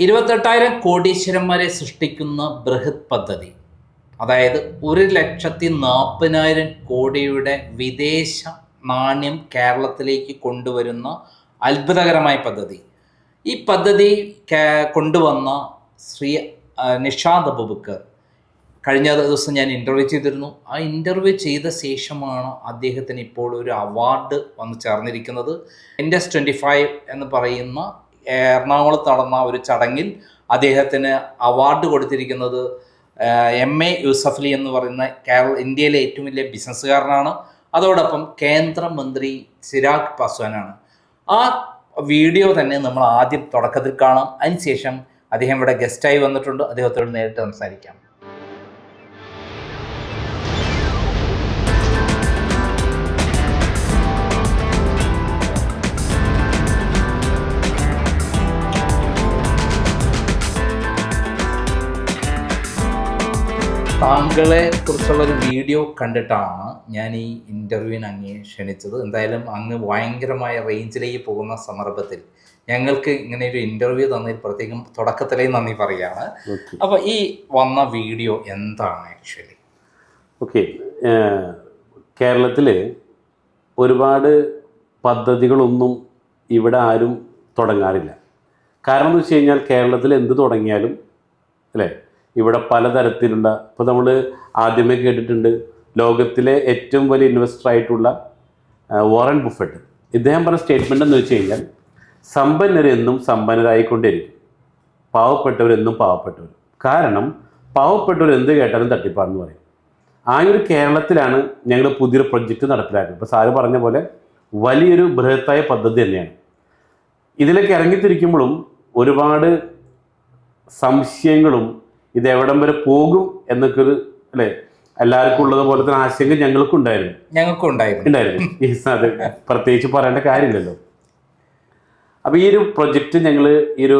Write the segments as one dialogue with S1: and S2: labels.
S1: 28,000 കോടീശ്വരന്മാരെ സൃഷ്ടിക്കുന്ന ബൃഹത് പദ്ധതി, അതായത് 1,40,000 കോടിയുടെ വിദേശ നാണ്യം കേരളത്തിലേക്ക് കൊണ്ടുവരുന്ന അത്ഭുതകരമായ പദ്ധതി. ഈ പദ്ധതി കൊണ്ടുവന്ന ശ്രീ നിഷാദ് അബൂബക്കർ കഴിഞ്ഞ ദിവസം ഞാൻ ഇൻ്റർവ്യൂ ചെയ്തിരുന്നു. ആ ഇൻ്റർവ്യൂ ചെയ്ത ശേഷമാണ് അദ്ദേഹത്തിന് ഇപ്പോൾ ഒരു അവാർഡ് വന്നു ചേർന്നിരിക്കുന്നത്. ഇൻഡസ് 25 എന്ന് പറയുന്ന എറണാകുളത്ത് നടന്ന ഒരു ചടങ്ങിൽ അദ്ദേഹത്തിന് അവാർഡ് കൊടുത്തിരിക്കുന്നത് MA യൂസഫലി എന്ന് പറയുന്ന ഇന്ത്യയിലെ ഏറ്റവും വലിയ ബിസിനസ്സുകാരനാണ്. അതോടൊപ്പം കേന്ദ്രമന്ത്രി ചിരാഗ് പാസ്വാനാണ്. ആ വീഡിയോ തന്നെ നമ്മൾ ആദ്യം തുടക്കത്തിൽ കാണാം. അതിനുശേഷം അദ്ദേഹം ഇവിടെ ഗസ്റ്റായി വന്നിട്ടുണ്ട്. അദ്ദേഹത്തോട് നേരിട്ട് സംസാരിക്കാം. താങ്കളെ കുറിച്ചുള്ളൊരു വീഡിയോ കണ്ടിട്ടാണ് ഞാൻ ഈ ഇൻ്റർവ്യൂവിന് അങ്ങേ ക്ഷണിച്ചത്. എന്തായാലും അങ്ങ് ഭയങ്കരമായ റേഞ്ചിലേക്ക് പോകുന്ന സന്ദർഭത്തിൽ ഞങ്ങൾക്ക് ഇങ്ങനെ ഒരു ഇൻ്റർവ്യൂ തന്നതിൽ പ്രത്യേകം തുടക്കത്തിലേ നന്ദി പറയുകയാണ്. അപ്പോൾ ഈ വന്ന വീഡിയോ എന്താണ് ആക്ച്വലി?
S2: ഓക്കെ, കേരളത്തിൽ ഒരുപാട് പദ്ധതികളൊന്നും ഇവിടെ ആരും തുടങ്ങാറില്ല. കാരണം എന്ന് വെച്ച് കഴിഞ്ഞാൽ കേരളത്തിൽ എന്ത് തുടങ്ങിയാലും അല്ലേ, ഇവിടെ പലതരത്തിലുള്ള, ഇപ്പോൾ നമ്മൾ ആദ്യമേ കേട്ടിട്ടുണ്ട് ലോകത്തിലെ ഏറ്റവും വലിയ ഇൻവെസ്റ്റർ ആയിട്ടുള്ള വാറൻ ബുഫറ്റ്. ഇദ്ദേഹം പറഞ്ഞ സ്റ്റേറ്റ്മെൻ്റ് എന്ന് വെച്ച് കഴിഞ്ഞാൽ സമ്പന്നരെന്നും സമ്പന്നരായിക്കൊണ്ടിരിക്കും, പാവപ്പെട്ടവരെന്നും പാവപ്പെട്ടവർ. കാരണം പാവപ്പെട്ടവർ എന്ത് കേട്ടാലും തട്ടിപ്പാണെന്ന് പറയും. ആ ഒരു കേരളത്തിലാണ് ഞങ്ങൾ പുതിയൊരു പ്രൊജക്റ്റ് നടപ്പിലാക്കുന്നത്. ഇപ്പോൾ സാറ് പറഞ്ഞ പോലെ വലിയൊരു ബൃഹത്തായ പദ്ധതി തന്നെയാണ്. ഇതിലേക്ക് ഇറങ്ങിത്തിരിക്കുമ്പോഴും ഒരുപാട് സംശയങ്ങളും ഇതെവിടം വരെ പോകും എന്നൊക്കെ ഒരു അല്ലേ എല്ലാവർക്കും ഉള്ളതുപോലെ തന്നെ ആശങ്ക ഞങ്ങൾക്കും ഉണ്ടായിരുന്നു. അത് പ്രത്യേകിച്ച് പറയേണ്ട കാര്യമില്ലല്ലോ. അപ്പോൾ ഈ ഒരു പ്രൊജക്റ്റ് ഞങ്ങൾ ഈ ഒരു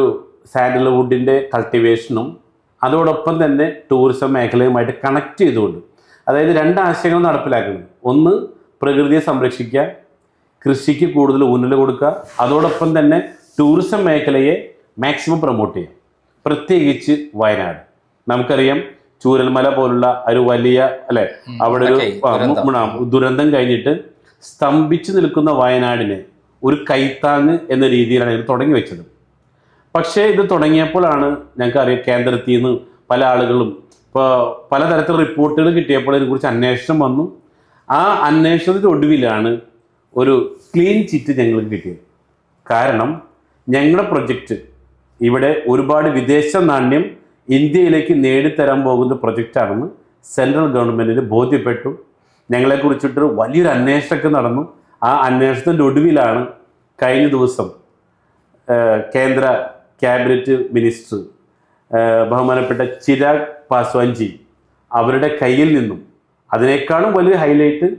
S2: സാൻഡൽവുഡിൻ്റെ കൾട്ടിവേഷനും അതോടൊപ്പം തന്നെ ടൂറിസം മേഖലയുമായിട്ട് കണക്ട് ചെയ്തുകൊണ്ട്, അതായത് രണ്ട് ആശയങ്ങൾ നടപ്പിലാക്കുന്നത്. ഒന്ന്, പ്രകൃതിയെ സംരക്ഷിക്കുക, കൃഷിക്ക് കൂടുതൽ ഊന്നൽ കൊടുക്കുക, അതോടൊപ്പം തന്നെ ടൂറിസം മേഖലയെ മാക്സിമം പ്രൊമോട്ട് ചെയ്യുക. പ്രത്യേകിച്ച് വയനാട്, നമുക്കറിയാം ചൂരൽമല പോലുള്ള ഒരു വലിയ അല്ലെ അവിടെ ഒരു ദുരന്തം കഴിഞ്ഞിട്ട് സ്തംഭിച്ചു നിൽക്കുന്ന വയനാടിനെ ഒരു കൈത്താങ് എന്ന രീതിയിലാണ് ഇത് തുടങ്ങി വെച്ചത്. പക്ഷേ ഇത് തുടങ്ങിയപ്പോഴാണ് ഞങ്ങൾക്കറിയാം കേന്ദ്രത്തിൽ നിന്ന് പല ആളുകളും ഇപ്പോൾ പലതരത്തിലുള്ള റിപ്പോർട്ടുകൾ കിട്ടിയപ്പോൾ ഇതിനെക്കുറിച്ച് അന്വേഷണം വന്നു. ആ അന്വേഷണത്തിൻ്റെ ഒടുവിലാണ് ഒരു ക്ലീൻ ചിറ്റ് ഞങ്ങൾക്ക് കിട്ടിയത്. കാരണം ഞങ്ങളുടെ പ്രൊജക്റ്റ് ഇവിടെ ഒരുപാട് വിദേശ നാണ്യം ഇന്ത്യയിലേക്ക് നേടിത്തരാൻ പോകുന്ന പ്രൊജക്റ്റാണെന്ന് സെൻട്രൽ ഗവൺമെൻറ്റിന് ബോധ്യപ്പെട്ടു. ഞങ്ങളെക്കുറിച്ചിട്ട് വലിയൊരു അന്വേഷണമൊക്കെ നടന്നു. ആ അന്വേഷണത്തിൻ്റെ ഒടുവിലാണ് കഴിഞ്ഞ ദിവസം കേന്ദ്ര ക്യാബിനറ്റ് മിനിസ്റ്റർ ബഹുമാനപ്പെട്ട ചിരാഗ് പാസ്വാൻജി അവരുടെ കയ്യിൽ നിന്നും, അതിനേക്കാളും വലിയ ഹൈലൈറ്റ്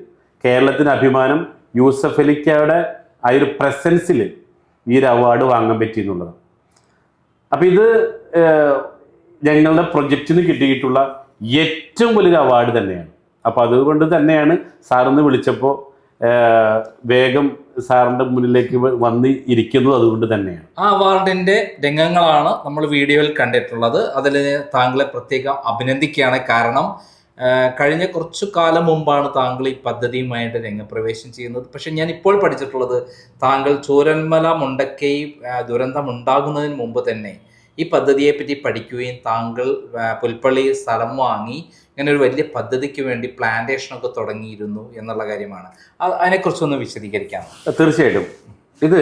S2: കേരളത്തിൻ്റെ അഭിമാനം യൂസഫലിക്കയുടെ ആ ഒരു പ്രസൻസിൽ ഈ ഒരു അവാർഡ് വാങ്ങാൻ പറ്റി എന്നുള്ളതാണ്. അപ്പം ഇത് ഞങ്ങളുടെ പ്രൊജക്റ്റിന് കിട്ടിയിട്ടുള്ള ഏറ്റവും വലിയൊരു അവാർഡ് തന്നെയാണ്. അപ്പോൾ അതുകൊണ്ട് തന്നെയാണ് സാറിന്ന് വിളിച്ചപ്പോൾ വേഗം സാറിൻ്റെ മുന്നിലേക്ക് വന്ന് ഇരിക്കുന്നത്. അതുകൊണ്ട് തന്നെയാണ്
S1: ആ അവാർഡിൻ്റെ രംഗങ്ങളാണ് നമ്മൾ വീഡിയോയിൽ കണ്ടിട്ടുള്ളത്. അതിൽ താങ്കളെ പ്രത്യേകം അഭിനന്ദിക്കുകയാണ്. കാരണം കഴിഞ്ഞ കുറച്ചു കാലം മുമ്പാണ് താങ്കൾ ഈ പദ്ധതിയുമായിട്ട് രംഗപ്രവേശം ചെയ്യുന്നത്. പക്ഷെ ഞാൻ ഇപ്പോൾ പഠിച്ചിട്ടുള്ളത് താങ്കൾ ചൂരൽമല മുണ്ടക്കൈ ദുരന്തം ഉണ്ടാകുന്നതിന് മുമ്പ് തന്നെ ഈ പദ്ധതിയെപ്പറ്റി പഠിക്കുകയും താങ്കൾ പുൽപ്പള്ളി സ്ഥലം വാങ്ങി ഇങ്ങനെ ഒരു വലിയ പദ്ധതിക്ക് വേണ്ടി പ്ലാന്റേഷനൊക്കെ തുടങ്ങിയിരുന്നു എന്നുള്ള കാര്യമാണ്. അതിനെക്കുറിച്ചൊന്ന് വിശദീകരിക്കാം.
S2: തീർച്ചയായിട്ടും. ഇത്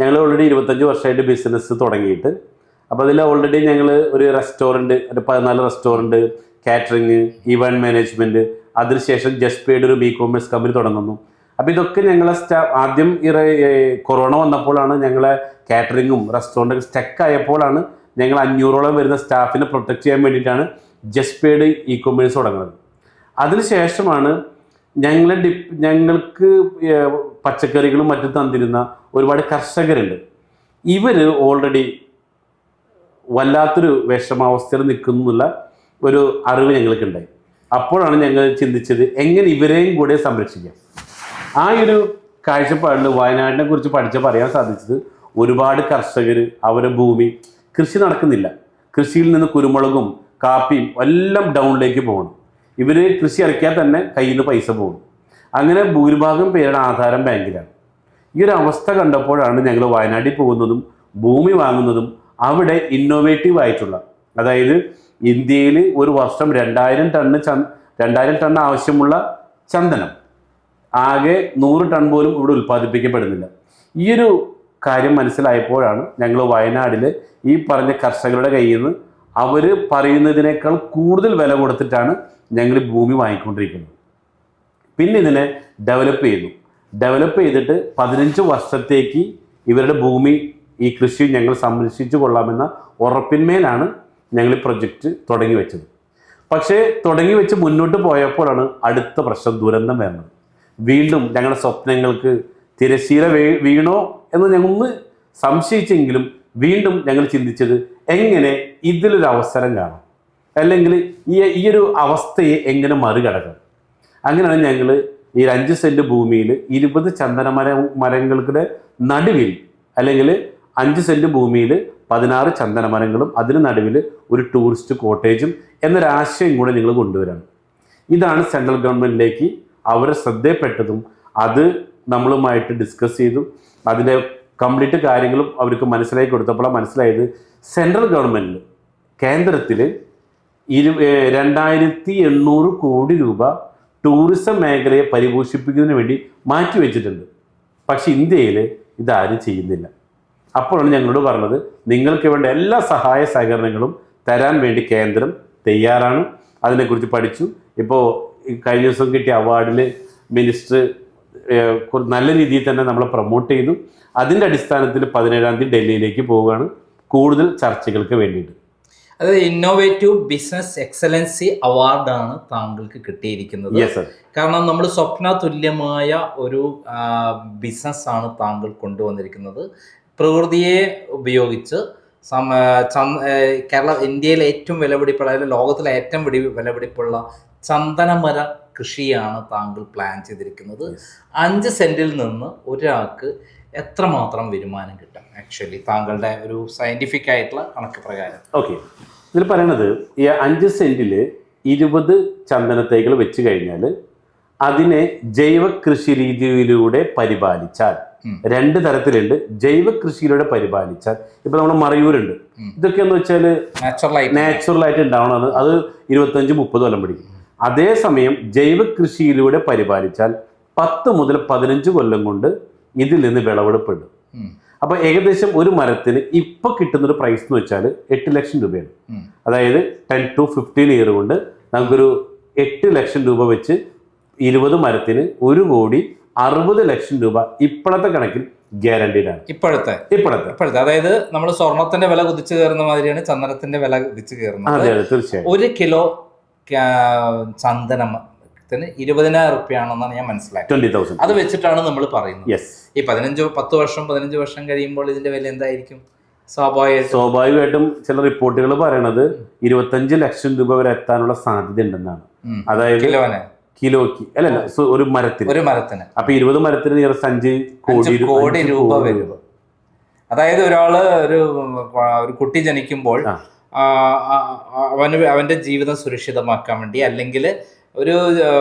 S2: ഞങ്ങൾ ഓൾറെഡി 25 വർഷമായിട്ട് ബിസിനസ് തുടങ്ങിയിട്ട്, അപ്പോൾ അതിൽ ഓൾറെഡി ഞങ്ങൾ ഒരു റെസ്റ്റോറൻറ്റ്, ഒരു 14 റെസ്റ്റോറൻറ്റ്, കാറ്ററിങ്, ഇവൻറ്റ് മാനേജ്മെൻറ്റ്, അതിനുശേഷം ജസ്റ്റ് പെയ്ഡ് ഒരു e-commerce കമ്പനി തുടങ്ങുന്നു. അപ്പോൾ ഇതൊക്കെ ഞങ്ങളെ ആദ്യം കൊറോണ വന്നപ്പോഴാണ് ഞങ്ങളെ കാറ്ററിങ്ങും റെസ്റ്റോറൻറ്റൊക്കെ സ്റ്റക്കായപ്പോഴാണ് ഞങ്ങൾ 500ഓളം വരുന്ന സ്റ്റാഫിനെ പ്രൊട്ടക്ട് ചെയ്യാൻ വേണ്ടിയിട്ടാണ് ജസ്റ്റ് പെയ്ഡ് e-commerce തുടങ്ങുന്നത്. അതിനുശേഷമാണ് ഞങ്ങൾക്ക് പച്ചക്കറികളും മറ്റും തന്നിരുന്ന ഒരുപാട് കർഷകരുണ്ട്. ഇവർ ഓൾറെഡി വല്ലാത്തൊരു വിഷമാവസ്ഥയിൽ നിൽക്കുന്നുള്ള ഒരു അറിവ് ഞങ്ങൾക്കുണ്ടായി. അപ്പോഴാണ് ഞങ്ങൾ ചിന്തിച്ചത് എങ്ങനെ ഇവരെയും കൂടെ സംരക്ഷിക്കാം. ആ ഒരു കാഴ്ചപ്പാടിൽ വയനാടിനെ കുറിച്ച് പഠിച്ചപ്പോൾ അറിയാൻ സാധിച്ചത് ഒരുപാട് കർഷകർ അവരുടെ ഭൂമി കൃഷി നടക്കുന്നില്ല. കൃഷിയിൽ നിന്ന് കുരുമുളകും കാപ്പിയും എല്ലാം ഡൗണിലേക്ക് പോകണം. ഇവർ കൃഷി ഇറക്കിയാൽ തന്നെ കയ്യിൽ നിന്ന് പൈസ പോകും. അങ്ങനെ ഭൂരിഭാഗം പേരുടെ ആധാരം ബാങ്കിലാണ്. ഈ ഒരു അവസ്ഥ കണ്ടപ്പോഴാണ് ഞങ്ങൾ വയനാട്ടിൽ പോകുന്നതും ഭൂമി വാങ്ങുന്നതും അവിടെ ഇന്നോവേറ്റീവ് ആയിട്ടുള്ള, അതായത് ഇന്ത്യയിൽ ഒരു വർഷം 2000 ടൺ ആവശ്യമുള്ള ചന്ദനം ആകെ 100 ടൺ പോലും ഇവിടെ ഉൽപ്പാദിപ്പിക്കപ്പെടുന്നില്ല. ഈ ഒരു കാര്യം മനസ്സിലായപ്പോഴാണ് ഞങ്ങൾ വയനാട്ടിൽ ഈ പറഞ്ഞ കർഷകരുടെ കയ്യിൽ നിന്ന് അവർ പറയുന്നതിനേക്കാൾ കൂടുതൽ വില കൊടുത്തിട്ടാണ് ഞങ്ങൾ ഭൂമി വാങ്ങിക്കൊണ്ടിരിക്കുന്നത്. പിന്നെ ഇതിനെ ഡെവലപ്പ് ചെയ്തിട്ട് 15 വർഷത്തേക്ക് ഇവരുടെ ഭൂമി ഈ കൃഷി ഞങ്ങൾ സംരക്ഷിച്ചു കൊള്ളാമെന്ന ഉറപ്പിന്മേലാണ് ഞങ്ങൾ ഈ പ്രൊജക്റ്റ് തുടങ്ങി വെച്ചത്. പക്ഷേ തുടങ്ങി വെച്ച് മുന്നോട്ട് പോയപ്പോഴാണ് അടുത്ത പ്രശ്നം, ദുരന്തം വരുന്നത്. വീണ്ടും ഞങ്ങളുടെ സ്വപ്നങ്ങൾക്ക് തിരശ്ശീല വീണോ എന്ന് ഞങ്ങളൊന്ന് സംശയിച്ചെങ്കിലും വീണ്ടും ഞങ്ങൾ ചിന്തിച്ചത് എങ്ങനെ ഇതിലൊരു അവസരം കാണാം, അല്ലെങ്കിൽ ഈ ഒരു അവസ്ഥയെ എങ്ങനെ മറികടക്കാം. അങ്ങനെയാണ് ഞങ്ങൾ ഈ 5 സെന്റ് ഭൂമിയിൽ 20 ചന്ദന മരങ്ങളുടെ നടുവിൽ, അല്ലെങ്കിൽ 5 സെന്റ് ഭൂമിയിൽ 16 ചന്ദന മരങ്ങളും അതിന് നടുവിൽ ഒരു ടൂറിസ്റ്റ് കോട്ടേജും എന്നൊരാശയം കൂടെ നിങ്ങൾ കൊണ്ടുവരാണ്. ഇതാണ് സെൻട്രൽ ഗവൺമെൻറ്റിലേക്ക് അവരെ ശ്രദ്ധയപ്പെട്ടതും അത് നമ്മളുമായിട്ട് ഡിസ്കസ് ചെയ്തു. അതിൻ്റെ കംപ്ലീറ്റ് കാര്യങ്ങളും അവർക്ക് മനസ്സിലാക്കി കൊടുത്തപ്പോഴാണ് മനസ്സിലായത് സെൻട്രൽ ഗവൺമെൻറ്റിൽ കേന്ദ്രത്തിൽ 2800 കോടി രൂപ ടൂറിസം മേഖലയെ പരിപോഷിപ്പിക്കുന്നതിന് വേണ്ടി മാറ്റിവെച്ചിട്ടുണ്ട്. പക്ഷെ ഇന്ത്യയിൽ ഇതാരും ചെയ്യുന്നില്ല. അപ്പോഴാണ് ഞങ്ങളോട് പറഞ്ഞത് നിങ്ങൾക്ക് വേണ്ട എല്ലാ സഹായ സഹകരണങ്ങളും തരാൻ വേണ്ടി കേന്ദ്രം തയ്യാറാണ്. അതിനെക്കുറിച്ച് പഠിച്ചു. ഇപ്പോൾ കഴിഞ്ഞ ദിവസം കിട്ടിയ അവാർഡിൽ മിനിസ്റ്റർ നല്ല രീതിയിൽ തന്നെ നമ്മളെ പ്രൊമോട്ട് ചെയ്തു. അതിൻ്റെ അടിസ്ഥാനത്തിൽ 17-ാം തീയതി ഡൽഹിയിലേക്ക് പോവുകയാണ് കൂടുതൽ ചർച്ചകൾക്ക് വേണ്ടിയിട്ട്.
S1: അതായത് ഇന്നോവേറ്റീവ് ബിസിനസ് എക്സലൻസി അവാർഡാണ് താങ്കൾക്ക് കിട്ടിയിരിക്കുന്നത്. കാരണം നമ്മൾ സ്വപ്ന തുല്യമായ ഒരു ബിസിനസ്സാണ് താങ്കൾ കൊണ്ടുവന്നിരിക്കുന്നത്. പ്രകൃതിയെ ഉപയോഗിച്ച് ഇന്ത്യയിലെ ഏറ്റവും വിലപിടിപ്പുള്ള, അതായത് ലോകത്തിലെ ഏറ്റവും വിലപിടിപ്പുള്ള ചന്ദനമര കൃഷിയാണ് താങ്കൾ പ്ലാൻ ചെയ്തിരിക്കുന്നത്. 5 സെന്റിൽ നിന്ന് ഒരാൾക്ക് എത്രമാത്രം വരുമാനം കിട്ടും ആക്ച്വലി താങ്കളുടെ ഒരു സയന്റിഫിക് ആയിട്ടുള്ള കണക്ക് പ്രകാരം?
S2: ഓക്കെ, ഇതിൽ പറയണത് ഈ 5 സെന്റിൽ 20 ചന്ദനത്തൈകൾ വെച്ച് കഴിഞ്ഞാൽ അതിനെ ജൈവ കൃഷി രീതിയിലൂടെ പരിപാലിച്ചാൽ, 2 തരത്തിലുണ്ട്. ജൈവ കൃഷിയിലൂടെ പരിപാലിച്ചാൽ, ഇപ്പൊ നമ്മുടെ മറയൂരുണ്ട്, ഇതൊക്കെ എന്ന് വെച്ചാൽ നാച്ചുറലായിട്ട് ഉണ്ടാവണത്. അത് 25-30 കൊല്ലം പിടിക്കും. അതേസമയം ജൈവ കൃഷിയിലൂടെ പരിപാലിച്ചാൽ 10 മുതൽ 15 കൊല്ലം കൊണ്ട് ഇതിൽ നിന്ന് വിളവെടുപ്പുണ്ട്. അപ്പൊ ഏകദേശം ഒരു മരത്തിന് ഇപ്പൊ കിട്ടുന്നൊരു പ്രൈസ് എന്ന് വെച്ചാൽ 8 ലക്ഷം രൂപയാണ്. അതായത് 10 to 15 ഇയർ കൊണ്ട് നമുക്കൊരു 8 ലക്ഷം രൂപ വെച്ച് 20 മരത്തിന് 1,60 ലക്ഷം രൂപ ഇപ്പോഴത്തെ കണക്കിൽ ഗ്യാരണ്ടീഡാണ്.
S1: ഇപ്പോഴത്തെ അതായത് നമ്മൾ സ്വർണത്തിന്റെ വില കുതിച്ചു കയറുന്ന മാതിരിയാണ് ചന്ദനത്തിന്റെ വില കുതിച്ചു കയറുന്നത്.
S2: അതെ, തീർച്ചയായും.
S1: 1 കിലോ ചന്ദനത്തിന് 20,000 റുപ്യാണെന്നാണ് ഞാൻ മനസ്സിലാക്കിയത്.
S2: 20,000.
S1: അത് വെച്ചിട്ടാണ് നമ്മൾ പറയുന്നത്. ഈ 15 വർഷം കഴിയുമ്പോൾ ഇതിന്റെ വില എന്തായിരിക്കും?
S2: സ്വാഭാവികമായിട്ടും ചില റിപ്പോർട്ടുകൾ പറയണത് 25 ലക്ഷം രൂപ വരെ എത്താനുള്ള സാധ്യത ഉണ്ടെന്നാണ്. അതായത് കിലോയ്ക്ക് അല്ലല്ല, ഒരു മരത്തിന്. അപ്പൊ 20 മരത്തിന് 5 കോടി രൂപ വരും.
S1: അതായത് ഒരാള് ഒരു കുട്ടി ജനിക്കുമ്പോൾ അവന്റെ ജീവിതം സുരക്ഷിതമാക്കാൻ വേണ്ടി, അല്ലെങ്കിൽ ഒരു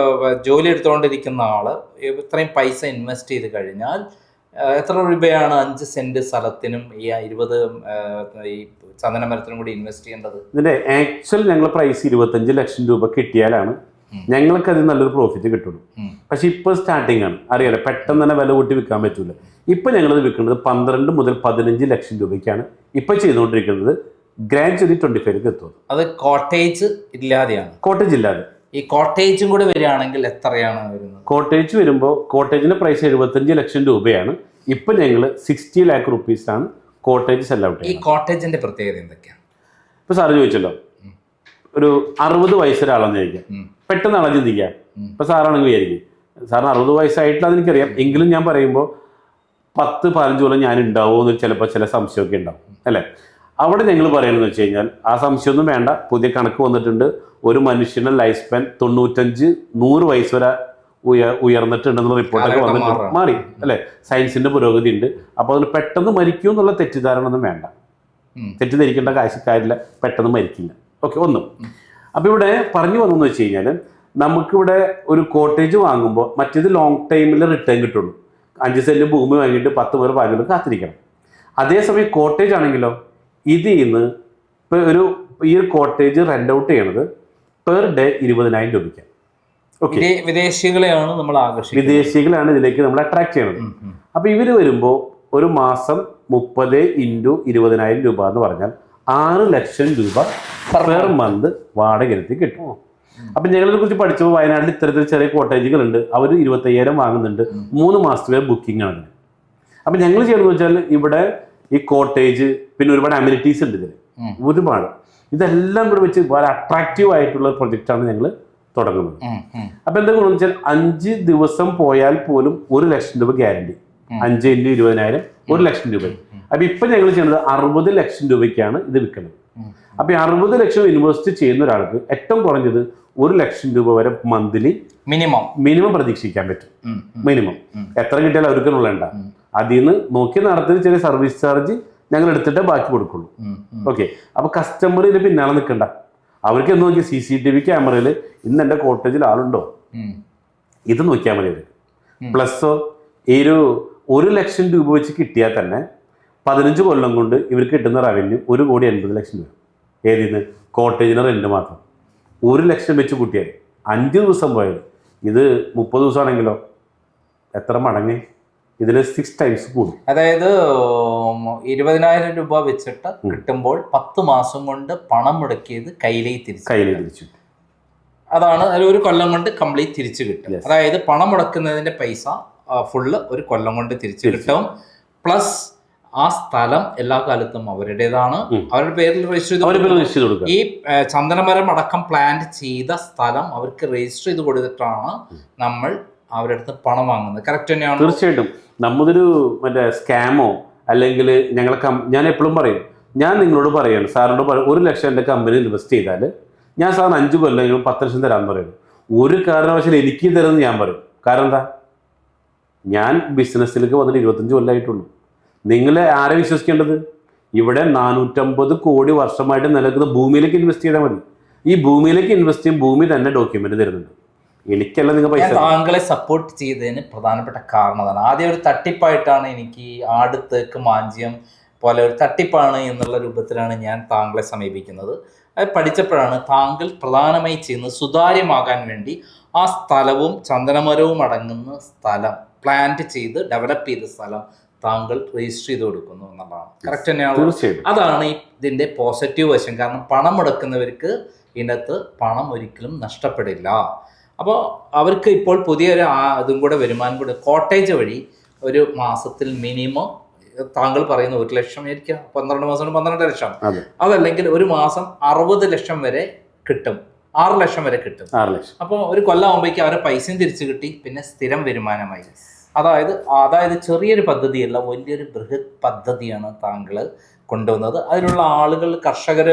S1: ജോലി എടുത്തുകൊണ്ടിരിക്കുന്ന ആള് ഇത്രയും പൈസ ഇൻവെസ്റ്റ് ചെയ്ത് കഴിഞ്ഞാൽ എത്ര രൂപയാണ് 5 സെന്റ് സ്ഥലത്തിനും ഈ 20 ഈ ചന്ദനമരത്തിനും കൂടി ഇൻവെസ്റ്റ് ചെയ്യേണ്ടത്?
S2: ഇതിന്റെ ആക്ച്വൽ ഞങ്ങൾ പ്രൈസ് 25 ലക്ഷം രൂപ കിട്ടിയാലാണ് ഞങ്ങൾക്ക് അതിൽ നല്ലൊരു പ്രോഫിറ്റ് കിട്ടുള്ളൂ. പക്ഷെ ഇപ്പൊ സ്റ്റാർട്ടിംഗ് ആണ്, അറിയാലോ, പെട്ടെന്ന് തന്നെ വില കൂട്ടി വിൽക്കാൻ പറ്റൂല. ഇപ്പൊ ഞങ്ങളത് വിൽക്കുന്നത് 12 മുതൽ 15 ലക്ഷം രൂപയ്ക്കാണ് ഇപ്പൊ ചെയ്തുകൊണ്ടിരിക്കുന്നത്. ഗ്രാജുവലി 25 എത്തും.
S1: അത് കോട്ടേജ് ഇല്ലാതെയാണ്.
S2: കോട്ടേജ് ഇല്ലാതെ.
S1: ഈ കോട്ടേജും കൂടെ വരികയാണെങ്കിൽ എത്രയാണ് വരുന്നത്?
S2: കോട്ടേജ് വരുമ്പോൾ കോട്ടേജിന്റെ പ്രൈസ് 75 ലക്ഷം രൂപയാണ്. ഇപ്പൊ ഞങ്ങൾ 60 lakh rupees-ആണ് കോട്ടേജ് സെൽ ഔട്ട്.
S1: ഈ കോട്ടേജിന്റെ പ്രത്യേകത എന്തൊക്കെയാണ്?
S2: ഇപ്പൊ സാറ് ചോദിച്ചല്ലോ, ഒരു 60 വയസ്സൊരാളെന്ന് ചോദിക്കാം, പെട്ടെന്ന് അളഞ്ഞു ചിന്തിക്കാം. ഇപ്പൊ സാറാണെങ്കിൽ വിചാരിക്കും സാറിന് 60 വയസ്സായിട്ടുള്ള അതെനിക്കറിയാം, എങ്കിലും ഞാൻ പറയുമ്പോൾ 10-15 കൊല്ലം ഞാൻ ഉണ്ടാവുമോ എന്ന് ചിലപ്പോൾ ചില സംശയമൊക്കെ ഉണ്ടാവും, അല്ലേ? അവിടെ ഞങ്ങൾ പറയുന്നത് വെച്ച് കഴിഞ്ഞാൽ ആ സംശയമൊന്നും വേണ്ട. പുതിയ കണക്ക് വന്നിട്ടുണ്ട്. ഒരു മനുഷ്യന്റെ ലൈഫ് സ്പാൻ 95-100 വയസ്സ് വരെ ഉയർന്നിട്ടുണ്ടെന്നുള്ള റിപ്പോർട്ടൊക്കെ വന്നിട്ട് മാറി, അല്ലേ? സയൻസിന്റെ പുരോഗതി ഉണ്ട്. അപ്പോൾ അതിന് പെട്ടെന്ന് മരിക്കും എന്നുള്ള തെറ്റിദ്ധാരണ ഒന്നും വേണ്ട. തെറ്റിദ്ധരിക്കേണ്ട കാര്യമില്ല, പെട്ടെന്ന് മരിക്കില്ല. ഓക്കെ, ഒന്നും. അപ്പോൾ ഇവിടെ പറഞ്ഞു വന്നെന്ന് വെച്ച് കഴിഞ്ഞാൽ നമുക്കിവിടെ ഒരു കോട്ടേജ് വാങ്ങുമ്പോൾ മറ്റേത് ലോങ് ടൈമിൽ റിട്ടേൺ കിട്ടുള്ളൂ. 5 സെന്റ് ഭൂമി വാങ്ങിയിട്ട് 10 മുതൽ 15 കാത്തിരിക്കണം. അതേസമയം കോട്ടേജ് ആണെങ്കിലോ ഇതിൽ നിന്ന് ഇപ്പോൾ ഈ ഒരു കോട്ടേജ് റെൻ്റ് ഔട്ട് ചെയ്യണത് പെർ ഡേ 20,000 രൂപയ്ക്കാണ്. ഓക്കെ,
S1: വിദേശികളെയാണ് നമ്മൾ ആകർഷിക്കുന്നത്,
S2: വിദേശികളാണ് ഇതിലേക്ക് നമ്മൾ അട്രാക്ട് ചെയ്യണത്. അപ്പോൾ ഇവർ വരുമ്പോൾ ഒരു മാസം 30 × 20,000 രൂപ എന്ന് പറഞ്ഞാൽ 6 ലക്ഷം രൂപ പെർ മന്ത് വാടക ഇനത്തിൽ കിട്ടും. അപ്പം ഞങ്ങളെ കുറിച്ച് പഠിച്ചപ്പോൾ വയനാട്ടിൽ ഇത്തരത്തിൽ ചെറിയ കോട്ടേജുകളുണ്ട്, അവർ 25,000 വാങ്ങുന്നുണ്ട്. 3 മാസത്തെ ബുക്കിംഗ് ആണ് അതിന്. അപ്പം ഞങ്ങൾ ചെയ്യണമെന്ന് വെച്ചാൽ ഇവിടെ ഈ കോട്ടേജ് പിന്നെ ഒരുപാട് അമ്യൂണിറ്റീസ് ഉണ്ട് ഇതിൽ, ഒരുപാട്. ഇതെല്ലാം കൂടെ വെച്ച് വളരെ അട്രാക്റ്റീവ് ആയിട്ടുള്ള പ്രൊജക്റ്റാണ് ഞങ്ങൾ തുടങ്ങുന്നത്. അപ്പം എന്താ ഗുണമെന്ന് വെച്ചാൽ 5 ദിവസം പോയാൽ പോലും 1 ലക്ഷം രൂപ ഗ്യാരണ്ടി. 5 × 20,000 1 ലക്ഷം രൂപ. അപ്പം ഇപ്പം ഞങ്ങൾ ചെയ്യുന്നത് 60 ലക്ഷം രൂപയ്ക്കാണ് ഇത് വിൽക്കുന്നത്. അപ്പം 60 ലക്ഷം ഇൻവെസ്റ്റ് ചെയ്യുന്ന ഒരാൾക്ക് ഏറ്റവും കുറഞ്ഞത് 1 ലക്ഷം രൂപ വരെ മന്ത്ലി മിനിമം പ്രതീക്ഷിക്കാൻ പറ്റും. മിനിമം എത്ര കിട്ടിയാലും അവർക്കുള്ള ഉണ്ടാ. അതിൽ നിന്ന് നോക്കി നടത്തുന്ന ചെറിയ സർവീസ് ചാർജ് ഞങ്ങൾ എടുത്തിട്ടേ ബാക്കി കൊടുക്കുള്ളൂ. ഓക്കെ, അപ്പൊ കസ്റ്റമർ ഇതിന് പിന്നാലെ നിൽക്കണ്ട. അവർക്ക് എന്ന് നോക്കിയാൽ CCTV ക്യാമറയിൽ ഇന്ന് എൻ്റെ കോട്ടേജിൽ ആളുണ്ടോ ഇത് നോക്കിയാൽ മതി. പ്ലസ് ഈ 1 ലക്ഷം രൂപ വെച്ച് കിട്ടിയാൽ തന്നെ 15 കൊല്ലം കൊണ്ട് ഇവർക്ക് കിട്ടുന്ന റവന്യൂ 1,80,00,000 രൂപ. ഏതിന്ന് കോട്ടേജിന് റെന്റ് മാത്രം 1 ലക്ഷം വെച്ച് കൂട്ടിയാൽ 5 ദിവസം പോയാൽ ഇത് 30 ദിവസമാണെങ്കിലോ എത്ര മടങ്ങ്? ഇതിന് 6 ടൈംസ് കൂടും.
S1: അതായത് 20,000 രൂപ വെച്ചിട്ട് കിട്ടുമ്പോൾ 10 മാസം കൊണ്ട് പണം മുടക്കിയത് കയ്യിലേക്ക് തിരിച്ചു. അതാണ് ഒരു കൊല്ലം കൊണ്ട് കംപ്ലീറ്റ് തിരിച്ചു കിട്ടും. അതായത് പണം മുടക്കുന്നതിന്റെ പൈസ ഫുള്ള് ഒരു കൊല്ലം കൊണ്ട് തിരിച്ചു കിട്ടും. പ്ലസ് ആ സ്ഥലം എല്ലാ കാലത്തും അവരുടേതാണ്, അവരുടെ പേരിൽ രജിസ്റ്റർ ചെയ്ത് ഈ ചന്ദനമരം അടക്കം പ്ലാന്റ് ചെയ്ത സ്ഥലം അവർക്ക് രജിസ്റ്റർ ചെയ്ത് കൊടുത്തിട്ടാണ് നമ്മൾ അവരുടെ അടുത്ത് പണം വാങ്ങുന്നത്. കറക്റ്റ് തന്നെയാണ്.
S2: തീർച്ചയായിട്ടും നമ്മതൊരു മറ്റേ സ്കാമോ അല്ലെങ്കിൽ ഞാൻ എപ്പോഴും പറയും, ഞാൻ നിങ്ങളോട് പറയാണ്, സാറിനോട് 1 ലക്ഷം എൻ്റെ കമ്പനി ഇൻവെസ്റ്റ് ചെയ്താൽ ഞാൻ സാറിന് 5 കൊല്ലം 10 ലക്ഷം തരാമെന്ന് പറയുന്നു. ഒരു കാരണവശാലും എനിക്ക് തരുമെന്ന് ഞാൻ പറയും. കാരണം എന്താ, ഞാൻ ബിസിനസ്സിലേക്ക് വന്നിട്ട് 25 കൊല്ലമായിട്ടുള്ളൂ. നിങ്ങളെ ആരെ വിശ്വസിക്കേണ്ടത്? ഇവിടെ 450 കോടി വർഷമായിട്ട് നിലനിൽക്കുന്ന ഭൂമിയിലേക്ക് ഇൻവെസ്റ്റ് ചെയ്താൽ മതി. ഈ ഭൂമിയിലേക്ക് ഇൻവെസ്റ്റ് ചെയ്യും, ഭൂമി തന്നെ ഡോക്യുമെന്റ് തരുന്നുണ്ട്. എനിക്കല്ല നിങ്ങൾ പൈസ.
S1: താങ്കളെ സപ്പോർട്ട് ചെയ്തതിന് പ്രധാനപ്പെട്ട കാരണം അതാണ്. ആദ്യം ഒരു തട്ടിപ്പായിട്ടാണ് എനിക്ക് ആട് തേക്ക് മാഞ്ചിയം പോലെ ഒരു തട്ടിപ്പാണ് എന്നുള്ള രൂപത്തിലാണ് ഞാൻ താങ്കളെ സമീപിക്കുന്നത്. അത് പഠിച്ചപ്പോഴാണ് താങ്കൾ പ്രധാനമായി ചെയ്യുന്നത് സുതാര്യമാകാൻ വേണ്ടി ആ സ്ഥലവും ചന്ദനമരവും അടങ്ങുന്ന സ്ഥലം പ്ലാന്റ് ചെയ്ത് ഡെവലപ്പ് ചെയ്ത സ്ഥലം താങ്കൾ രജിസ്റ്റർ ചെയ്ത് കൊടുക്കുന്നു എന്നുള്ളതാണ്. കറക്റ്റ് തന്നെയാണ്. അതാണ് ഇതിൻ്റെ പോസിറ്റീവ് വശം. കാരണം പണം മുടക്കുന്നവർക്ക് ഇതിനകത്ത് പണം ഒരിക്കലും നഷ്ടപ്പെടില്ല. അപ്പോൾ അവർക്ക് ഇപ്പോൾ പുതിയൊരു ഇതും കൂടെ വരുമാനം കൂടെ കോട്ടേജ് വഴി ഒരു മാസത്തിൽ മിനിമം താങ്കൾ പറയുന്ന 1 ലക്ഷം ആയിരിക്കാം, 12 മാസം 12 ലക്ഷം, അതല്ലെങ്കിൽ ഒരു മാസം 60 ലക്ഷം വരെ കിട്ടും, 6 ലക്ഷം വരെ കിട്ടും. അപ്പോൾ ഒരു കൊല്ലമാകുമ്പോഴേക്കും അവരെ പൈസയും തിരിച്ചു കിട്ടി, പിന്നെ സ്ഥിരം വരുമാനമായി. അതായത് ചെറിയൊരു പദ്ധതിയല്ല, വലിയൊരു ബൃഹത് പദ്ധതിയാണ് താങ്കൾ കൊണ്ടുവന്നത്. അതിലുള്ള ആളുകൾ കർഷകർ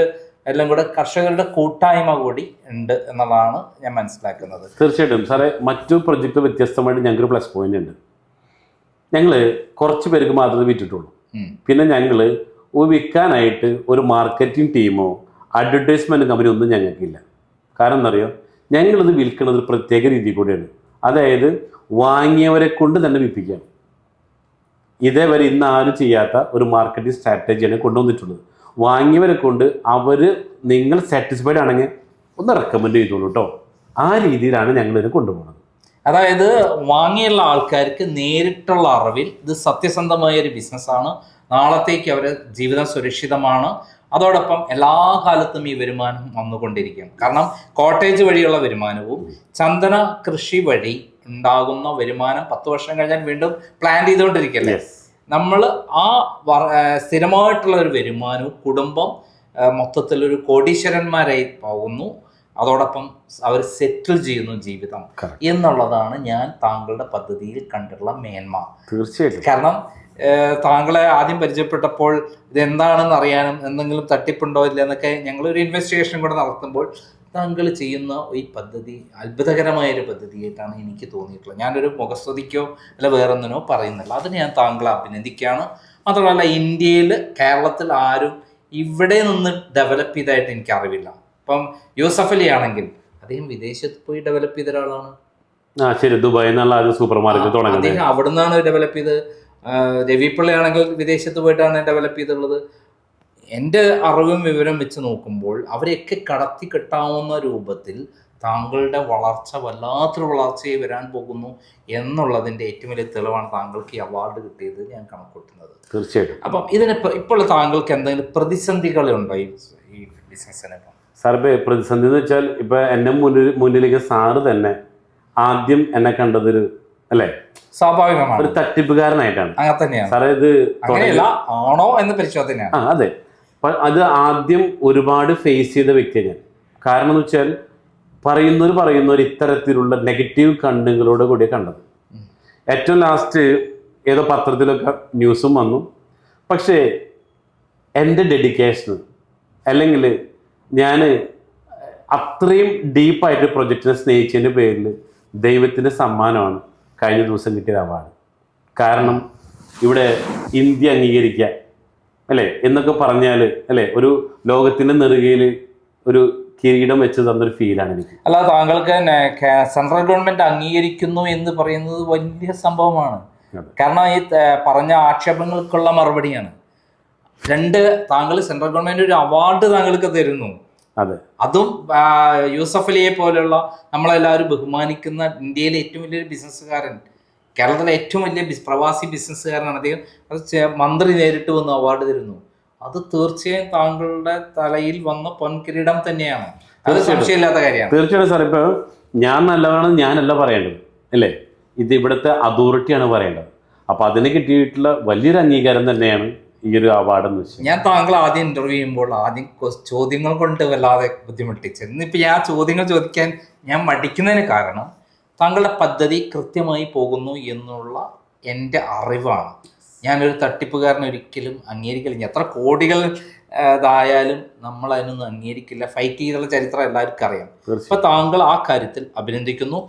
S1: എല്ലാം കൂടെ കർഷകരുടെ കൂട്ടായ്മ കൂടി ഉണ്ട് എന്നുള്ളതാണ് ഞാൻ മനസ്സിലാക്കുന്നത്.
S2: തീർച്ചയായിട്ടും സാറേ, മറ്റു പ്രൊജക്ട് വ്യത്യസ്തമായിട്ട് ഞങ്ങൾക്കൊരു പ്ലസ് പോയിന്റ് ഉണ്ട്. ഞങ്ങൾ കുറച്ച് പേർക്ക് മാത്രമേ വിറ്റിട്ടുള്ളൂ. പിന്നെ ഞങ്ങൾ വിൽക്കാനായിട്ട് ഒരു മാർക്കറ്റിംഗ് ടീമോ അഡ്വർടൈസ്മെന്റ് കമ്പനി ഒന്നും ഞങ്ങൾക്കില്ല. കാരണം എന്താ, ഞങ്ങളിത് വിൽക്കുന്നത് ഒരു പ്രത്യേക രീതി കൂടിയാണ്. അതായത് വാങ്ങിയവരെ കൊണ്ട് തന്നെ വിൽപ്പിക്കുകയാണ്. ഇതേവരെ ഇന്ന് ആരും ചെയ്യാത്ത ഒരു മാർക്കറ്റിംഗ് സ്ട്രാറ്റജിയാണ് കൊണ്ടുവന്നിട്ടുള്ളത്. വാങ്ങിയവരെ കൊണ്ട് നിങ്ങൾ സാറ്റിസ്ഫൈഡ് ആണെങ്കിൽ ഒന്ന് റെക്കമെൻഡ് ചെയ്തോളൂ കേട്ടോ. ആ രീതിയിലാണ് ഞങ്ങളിത് കൊണ്ടുപോകുന്നത്.
S1: അതായത് വാങ്ങിയുള്ള ആൾക്കാർക്ക് നേരിട്ടുള്ള അറിവിൽ ഇത് സത്യസന്ധമായ ഒരു ബിസിനസ്സാണ്, നാളത്തേക്ക് അവരുടെ ജീവിതം സുരക്ഷിതമാണ്. അതോടൊപ്പം എല്ലാ കാലത്തും ഈ വരുമാനം വന്നുകൊണ്ടിരിക്കും. കാരണം കോട്ടേജ് വഴിയുള്ള വരുമാനവും ചന്ദന കൃഷി വഴി ഉണ്ടാകുന്ന വരുമാനം 10 വർഷം കഴിഞ്ഞാൽ വീണ്ടും പ്ലാൻ ചെയ്തുകൊണ്ടിരിക്കല്ലേ. നമ്മൾ ആ സ്ഥിരമായിട്ടുള്ള ഒരു വരുമാനവും കുടുംബം മൊത്തത്തിലൊരു കോടീശ്വരന്മാരായി പോകുന്നു. അതോടൊപ്പം അവർ സെറ്റിൽ ചെയ്യുന്നു ജീവിതം എന്നുള്ളതാണ് ഞാൻ താങ്കളുടെ പദ്ധതിയിൽ കണ്ടിട്ടുള്ള മേന്മ.
S2: തീർച്ചയായിട്ടും.
S1: കാരണം താങ്കളെ ആദ്യം പരിചയപ്പെട്ടപ്പോൾ ഇതെന്താണെന്ന് അറിയാനും എന്തെങ്കിലും തട്ടിപ്പുണ്ടോ ഇല്ല എന്നൊക്കെ ഞങ്ങളൊരു ഇൻവെസ്റ്റിഗേഷൻ കൂടെ നടത്തുമ്പോൾ താങ്കൾ ചെയ്യുന്ന ഈ പദ്ധതി അത്ഭുതകരമായൊരു പദ്ധതിയായിട്ടാണ് എനിക്ക് തോന്നിയിട്ടുള്ളത്. ഞാനൊരു മുഖസ്തുതിക്കോ അല്ല വേറൊന്നിനോ പറയുന്നില്ല, അതിന് ഞാൻ താങ്കളെ അഭിനന്ദിക്കുകയാണ്. മാത്രമല്ല, ഇന്ത്യയിൽ കേരളത്തിൽ ആരും ഇവിടെ നിന്ന് ഡെവലപ്പ് ചെയ്തതായിട്ട് എനിക്ക് അറിവില്ല. ഇപ്പം യൂസഫ് അലി ആണെങ്കിൽ അദ്ദേഹം വിദേശത്ത് പോയി ഡെവലപ്പ് ചെയ്ത ഒരാളാണ്.
S2: ശരി, ദുബായ് എന്നുള്ള സൂപ്പർ മാർക്കറ്റ് തുടങ്ങുന്നത്
S1: അദ്ദേഹം അവിടെ നിന്നാണ് ഡെവലപ്പ് ചെയ്തത്. രവിപിള്ള ആണെങ്കിൽ വിദേശത്ത് പോയിട്ടാണ് ഡെവലപ്പ് ചെയ്തിട്ടുള്ളത്. എൻ്റെ അറിവും വിവരം വെച്ച് നോക്കുമ്പോൾ അവരെയൊക്കെ കടത്തി കെട്ടാവുന്ന രൂപത്തിൽ താങ്കളുടെ വളർച്ച വല്ലാത്തൊരു വളർച്ചയെ വരാൻ പോകുന്നു എന്നുള്ളതിൻ്റെ ഏറ്റവും വലിയ തെളിവാണ് താങ്കൾക്ക് ഈ അവാർഡ് കിട്ടിയത് ഞാൻ കണക്കൂട്ടുന്നത്.
S2: തീർച്ചയായിട്ടും.
S1: അപ്പം ഇതിന് ഇപ്പോൾ താങ്കൾക്ക് എന്തെങ്കിലും പ്രതിസന്ധികളുണ്ടോ ഈ ബിസിനസ്സിനെ?
S2: സാറിപ്പോൾ പ്രതിസന്ധി എന്ന് വെച്ചാൽ ഇപ്പം എന്നെ മുന്നിലേക്ക് സാറ് തന്നെ ആദ്യം എന്നെ കണ്ടതൊരു അല്ലേ
S1: സ്വാഭാവികമാണ്
S2: ഒരു തട്ടിപ്പുകാരനായിട്ടാണ്.
S1: അങ്ങനെ തന്നെയാണ്
S2: സാറേ. ഇത്
S1: ആണോ എന്ന് പരിശോധനയാണ്.
S2: അതെ. അത് ആദ്യം ഒരുപാട് ഫേസ് ചെയ്ത വ്യക്തിയാണ് ഞാൻ. കാരണം എന്ന് വെച്ചാൽ പറയുന്നവർ ഇത്തരത്തിലുള്ള നെഗറ്റീവ് കണ്ണുകളോട് കൂടിയ കണ്ടത്. ഏറ്റവും ലാസ്റ്റ് ഏതോ പത്രത്തിലൊക്കെ ന്യൂസും വന്നു. പക്ഷേ എൻ്റെ ഡെഡിക്കേഷന് അല്ലെങ്കിൽ ഞാൻ അത്രയും ഡീപ്പായിട്ട് പ്രൊജക്റ്റിനെ സ്നേഹിച്ചതിൻ്റെ പേരിൽ ദൈവത്തിൻ്റെ സമ്മാനമാണ് കഴിഞ്ഞ ദിവസം കിട്ടിയ അവാർഡ്. കാരണം ഇവിടെ ഇന്ത്യ അംഗീകരിക്കുക അല്ലേ എന്നൊക്കെ പറഞ്ഞാൽ അല്ലേ ഒരു ലോകത്തിൻ്റെ നെറുകയിൽ ഒരു കിരീടം വെച്ച് തന്നൊരു ഫീലാണ് എനിക്ക്.
S1: അല്ല, താങ്കൾക്ക് സെൻട്രൽ ഗവൺമെന്റ് അംഗീകരിക്കുന്നു എന്ന് പറയുന്നത് വലിയ സംഭവമാണ്. കാരണം ഈ പറഞ്ഞ ആക്ഷേപങ്ങൾക്കുള്ള മറുപടിയാണ്. താങ്കൾ സെൻട്രൽ ഗവൺമെന്റ് ഒരു അവാർഡ് താങ്കൾക്ക് തരുന്നു.
S2: അതെ, അതും
S1: യൂസഫ് അലിയെ പോലെയുള്ള നമ്മളെല്ലാവരും ബഹുമാനിക്കുന്ന ഇന്ത്യയിലെ ഏറ്റവും വലിയൊരു ബിസിനസ്സുകാരൻ, കേരളത്തിലെ ഏറ്റവും വലിയ പ്രവാസി ബിസിനസ്സുകാരനാണ് അദ്ദേഹം. അത് മന്ത്രി നേരിട്ട് വന്ന് അവാർഡ് തരുന്നു. അത് തീർച്ചയായും താങ്കളുടെ തലയിൽ വന്ന പൊൻകിരീടം തന്നെയാണ്. അത് സംശയമില്ലാത്ത കാര്യമാണ്.
S2: തീർച്ചയായിട്ടും സാർ. ഇപ്പൊ ഞാൻ നല്ലതാണെന്ന് ഞാനല്ല പറയേണ്ടത് അല്ലേ, ഇത് ഇവിടുത്തെ അതോറിറ്റിയാണ് പറയേണ്ടത്. അപ്പൊ അതിന് കിട്ടിയിട്ടുള്ള വലിയൊരു അംഗീകാരം തന്നെയാണ് ഈ ഒരു അവാർഡ് എന്ന് വെച്ചാൽ.
S1: ഞാൻ താങ്കൾ ആദ്യം ഇന്റർവ്യൂ ചെയ്യുമ്പോൾ ആദ്യം ചോദ്യങ്ങൾ കൊണ്ട് വല്ലാതെ ബുദ്ധിമുട്ടിച്ചു. ഇന്നിപ്പോൾ ആ ചോദ്യങ്ങൾ ചോദിക്കാൻ ഞാൻ മടിക്കുന്നതിന് കാരണം താങ്കളുടെ പദ്ധതി കൃത്യമായി പോകുന്നു എന്നുള്ള എൻ്റെ അറിവാണ്. ഞാനൊരു തട്ടിപ്പുകാരനെ ഒരിക്കലും അംഗീകരിക്കില്ല. എത്ര കോടികൾ ഇതായാലും നമ്മൾ അതിനൊന്നും അംഗീകരിക്കില്ല. ഫൈറ്റ് ചെയ്തുള്ള ചരിത്രം എല്ലാവർക്കും അറിയാം. ഇപ്പൊ താങ്കൾ ആ കാര്യത്തിൽ അഭിനന്ദിക്കുന്നു.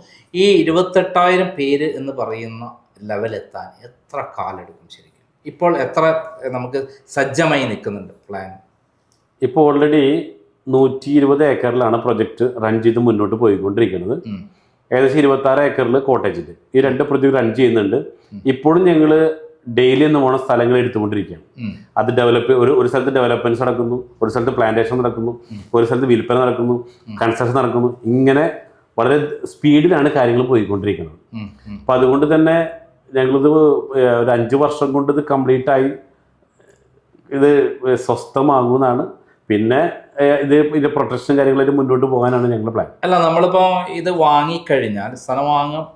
S1: ഈ 28,000 പേര് എന്ന് പറയുന്ന ലെവലെത്താൻ എത്ര കാലെടുക്കും ശരിക്കും? ഇപ്പോൾ എത്ര നമുക്ക് സജ്ജമായി നിൽക്കുന്നുണ്ട് പ്ലാൻ?
S2: ഇപ്പോൾ ഓൾറെഡി 120 ഏക്കറിലാണ് പ്രൊജക്ട് റൺ ചെയ്ത് മുന്നോട്ട് പോയിക്കൊണ്ടിരിക്കുന്നത്. ഏകദേശം 26 ഏക്കറിൽ കോട്ടേജിൽ ഈ 2 പ്രൊജക്ട് റൺ ചെയ്യുന്നുണ്ട്. ഇപ്പോഴും ഞങ്ങൾ ഡെയിലി എന്ന് പോണ സ്ഥലങ്ങൾ എടുത്തുകൊണ്ടിരിക്കുകയാണ്. അത് ഒരു സ്ഥലത്ത് ഡെവലപ്മെന്റ്സ് നടക്കുന്നു, ഒരു സ്ഥലത്ത് പ്ലാന്റേഷൻ നടക്കുന്നു, ഒരു സ്ഥലത്ത് വിൽപ്പന നടക്കുന്നു, കൺസ്ട്രക്ഷൻ നടക്കുന്നു. ഇങ്ങനെ വളരെ സ്പീഡിലാണ് കാര്യങ്ങൾ പോയിക്കൊണ്ടിരിക്കുന്നത്. അപ്പം അതുകൊണ്ട് തന്നെ ഞങ്ങളിത് ഒരു 5 വർഷം കൊണ്ട് ഇത് കംപ്ലീറ്റ് ആയി ഇത് സ്വസ്ഥമാകുമെന്നാണ്. പിന്നെ ഇതിന്റെ പ്രൊട്ടക്ഷൻ കാര്യങ്ങളായിട്ട് മുന്നോട്ട് പോകാനാണ് ഞങ്ങളുടെ പ്ലാൻ.
S1: അല്ല, നമ്മളിപ്പോ ഇത് വാങ്ങിക്കഴിഞ്ഞാൽ സ്ഥലം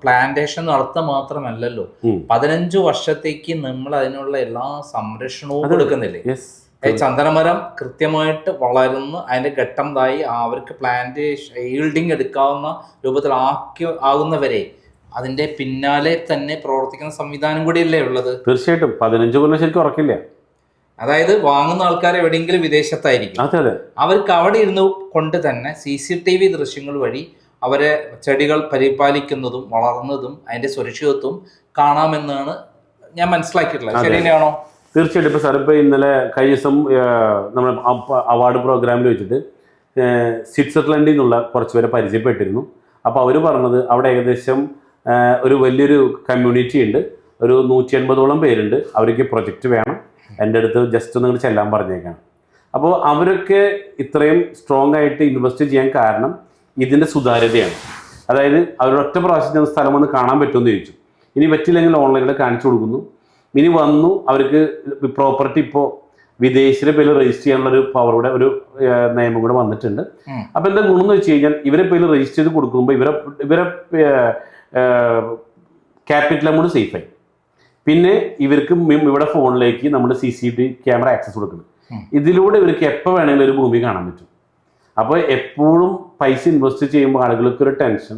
S1: പ്ലാന്റേഷൻ നടത്തുക മാത്രമല്ലല്ലോ, 15 വർഷത്തേക്ക് നമ്മൾ അതിനുള്ള എല്ലാ സംരക്ഷണവും കൊടുക്കുന്നില്ലേ? ചന്ദനമരം കൃത്യമായിട്ട് വളർന്ന് അതിന്റെ ഘട്ടം തായി അവർക്ക് പ്ലാന്റേഷൻ ഈൽഡിങ് എടുക്കാവുന്ന രൂപത്തിൽ ആകുന്നവരെ അതിന്റെ പിന്നാലെ തന്നെ പ്രവർത്തിക്കുന്ന സംവിധാനം കൂടിയല്ലേ ഉള്ളത്?
S2: തീർച്ചയായിട്ടും 15 കൊല്ലം ശരിക്കും ഉറക്കില്ല.
S1: അതായത് വാങ്ങുന്ന ആൾക്കാർ എവിടെയെങ്കിലും വിദേശത്തായിരിക്കും. അവർക്ക് അവിടെ ഇരുന്ന് കൊണ്ട് തന്നെ CCTV ദൃശ്യങ്ങൾ വഴി അവരെ ചെടികൾ പരിപാലിക്കുന്നതും വളർന്നതും അതിന്റെ സുരക്ഷിതത്വം കാണാമെന്നാണ് ഞാൻ മനസ്സിലാക്കിയിട്ടുള്ളത്. ശരിയാണോ?
S2: തീർച്ചയായിട്ടും. ഇപ്പൊ സാർ, ഇപ്പൊ ഇന്നലെ കഴിഞ്ഞ ദിവസം നമ്മൾ അവാർഡ് പ്രോഗ്രാമിൽ വെച്ചിട്ട് സ്വിറ്റ്സർലൻഡിൽ നിന്നുള്ള കുറച്ച് പേരെ പരിചയപ്പെട്ടിരുന്നു. അപ്പോൾ അവർ പറഞ്ഞത് അവിടെ ഏകദേശം ഒരു വലിയൊരു കമ്മ്യൂണിറ്റി ഉണ്ട്, ഒരു 180ഓളം പേരുണ്ട്. അവർക്ക് പ്രൊജക്റ്റ് വേണം, എൻ്റെ അടുത്ത് ജസ്റ്റ് ഒന്ന് നിങ്ങൾ ചെല്ലാൻ പറഞ്ഞേക്കാണ്. അപ്പോൾ അവരൊക്കെ ഇത്രയും സ്ട്രോങ് ആയിട്ട് ഇൻവെസ്റ്റ് ചെയ്യാൻ കാരണം ഇതിൻ്റെ സുതാര്യതയാണ്. അതായത് അവരൊറ്റ പ്രാവശ്യം സ്ഥലം വന്ന് കാണാൻ പറ്റുമെന്ന് ചോദിച്ചു. ഇനി പറ്റില്ലെങ്കിൽ ഓൺലൈനിലൂടെ കാണിച്ചു കൊടുക്കുന്നു. ഇനി വന്നു അവർക്ക് പ്രോപ്പർട്ടി ഇപ്പോൾ വിദേശിയുടെ പേരിൽ രജിസ്റ്റർ ചെയ്യാനുള്ളൊരു പവറുടെ ഒരു നിയമം കൂടെ വന്നിട്ടുണ്ട്. അപ്പോൾ എന്താ ഗുണം എന്ന് വെച്ച് കഴിഞ്ഞാൽ ഇവരെ പേരിൽ രജിസ്റ്റർ ചെയ്ത് കൊടുക്കുമ്പോൾ ഇവരെ ക്യാപിറ്റൽ അമൗണ്ട് സേഫായി. പിന്നെ ഇവർക്ക് ഇവിടെ ഫോണിലേക്ക് നമ്മുടെ CCTV ക്യാമറ ആക്സസ് കൊടുക്കണം. ഇതിലൂടെ ഇവർക്ക് എപ്പോൾ വേണമെങ്കിലും ഒരു ഭൂമി കാണാൻ പറ്റും. അപ്പോൾ എപ്പോഴും പൈസ ഇൻവെസ്റ്റ് ചെയ്യുമ്പോൾ ആളുകൾക്ക് ഒരു ടെൻഷൻ,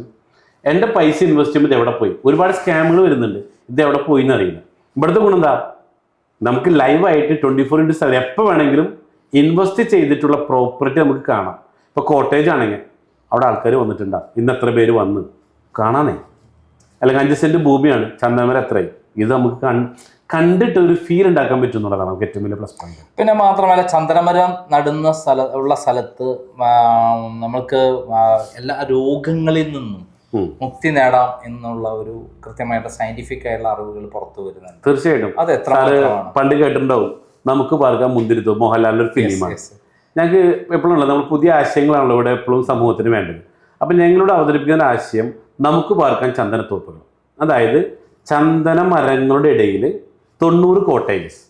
S2: എൻ്റെ പൈസ ഇൻവെസ്റ്റ് ചെയ്യുമ്പോൾ ഇത് എവിടെ പോയി? ഒരുപാട് സ്കാമുകൾ വരുന്നുണ്ട്, ഇത് എവിടെ പോയി എന്നറിയില്ല. ഇവിടുത്തെ ഗുണം എന്താ? നമുക്ക് ലൈവായിട്ട് 24/7 എപ്പോൾ വേണമെങ്കിലും ഇൻവെസ്റ്റ് ചെയ്തിട്ടുള്ള പ്രോപ്പർട്ടി നമുക്ക് കാണാം. ഇപ്പോൾ കോട്ടേജ് ആണെങ്കിൽ അവിടെ ആൾക്കാർ വന്നിട്ടുണ്ടാകും, ഇന്ന് എത്ര പേര് വന്ന് കാണാനേ. അല്ലെങ്കിൽ 5 സെൻറ്റ് ഭൂമിയാണ്, ചന്ദനമരം എത്രയും, ഇത് നമുക്ക് കണ്ടിട്ട് ഒരു ഫീൽ ഉണ്ടാക്കാൻ പറ്റും എന്നുള്ളതാണ് നമുക്ക് ഏറ്റവും വലിയ പ്ലസ് പോയിന്റ്.
S1: പിന്നെ മാത്രമല്ല ചന്ദനമരം നടുന്ന സ്ഥലത്ത് നമുക്ക് എല്ലാ രോഗങ്ങളിൽ നിന്നും മുക്തി നേടാം എന്നുള്ള ഒരു കൃത്യമായിട്ട് സയന്റിഫിക് ആയുള്ള അറിവുകൾ പുറത്തു വരുന്നുണ്ട്.
S2: തീർച്ചയായിട്ടും
S1: അത് എത്ര
S2: പണ്ട് കേട്ടിട്ടുണ്ടാവും, നമുക്ക് പാർക്കാൻ മുന്തിരിത്തോ, മോഹൻലാലിന്റെ ഒരു ഫിലിമാണ്. ഞങ്ങൾക്ക് എപ്പോഴും ഉള്ളത് നമ്മൾ പുതിയ ആശയങ്ങളാണല്ലോ ഇവിടെ എപ്പോഴും സമൂഹത്തിന് വേണ്ടത്. അപ്പം ഞങ്ങളോട് അവതരിപ്പിക്കുന്ന ആശയം നമുക്ക് പാർക്കാൻ ചന്ദനത്തോപ്പുകൾ, അതായത് ചന്ദന മരങ്ങളുടെ ഇടയിൽ 90 കോട്ടേജസ്.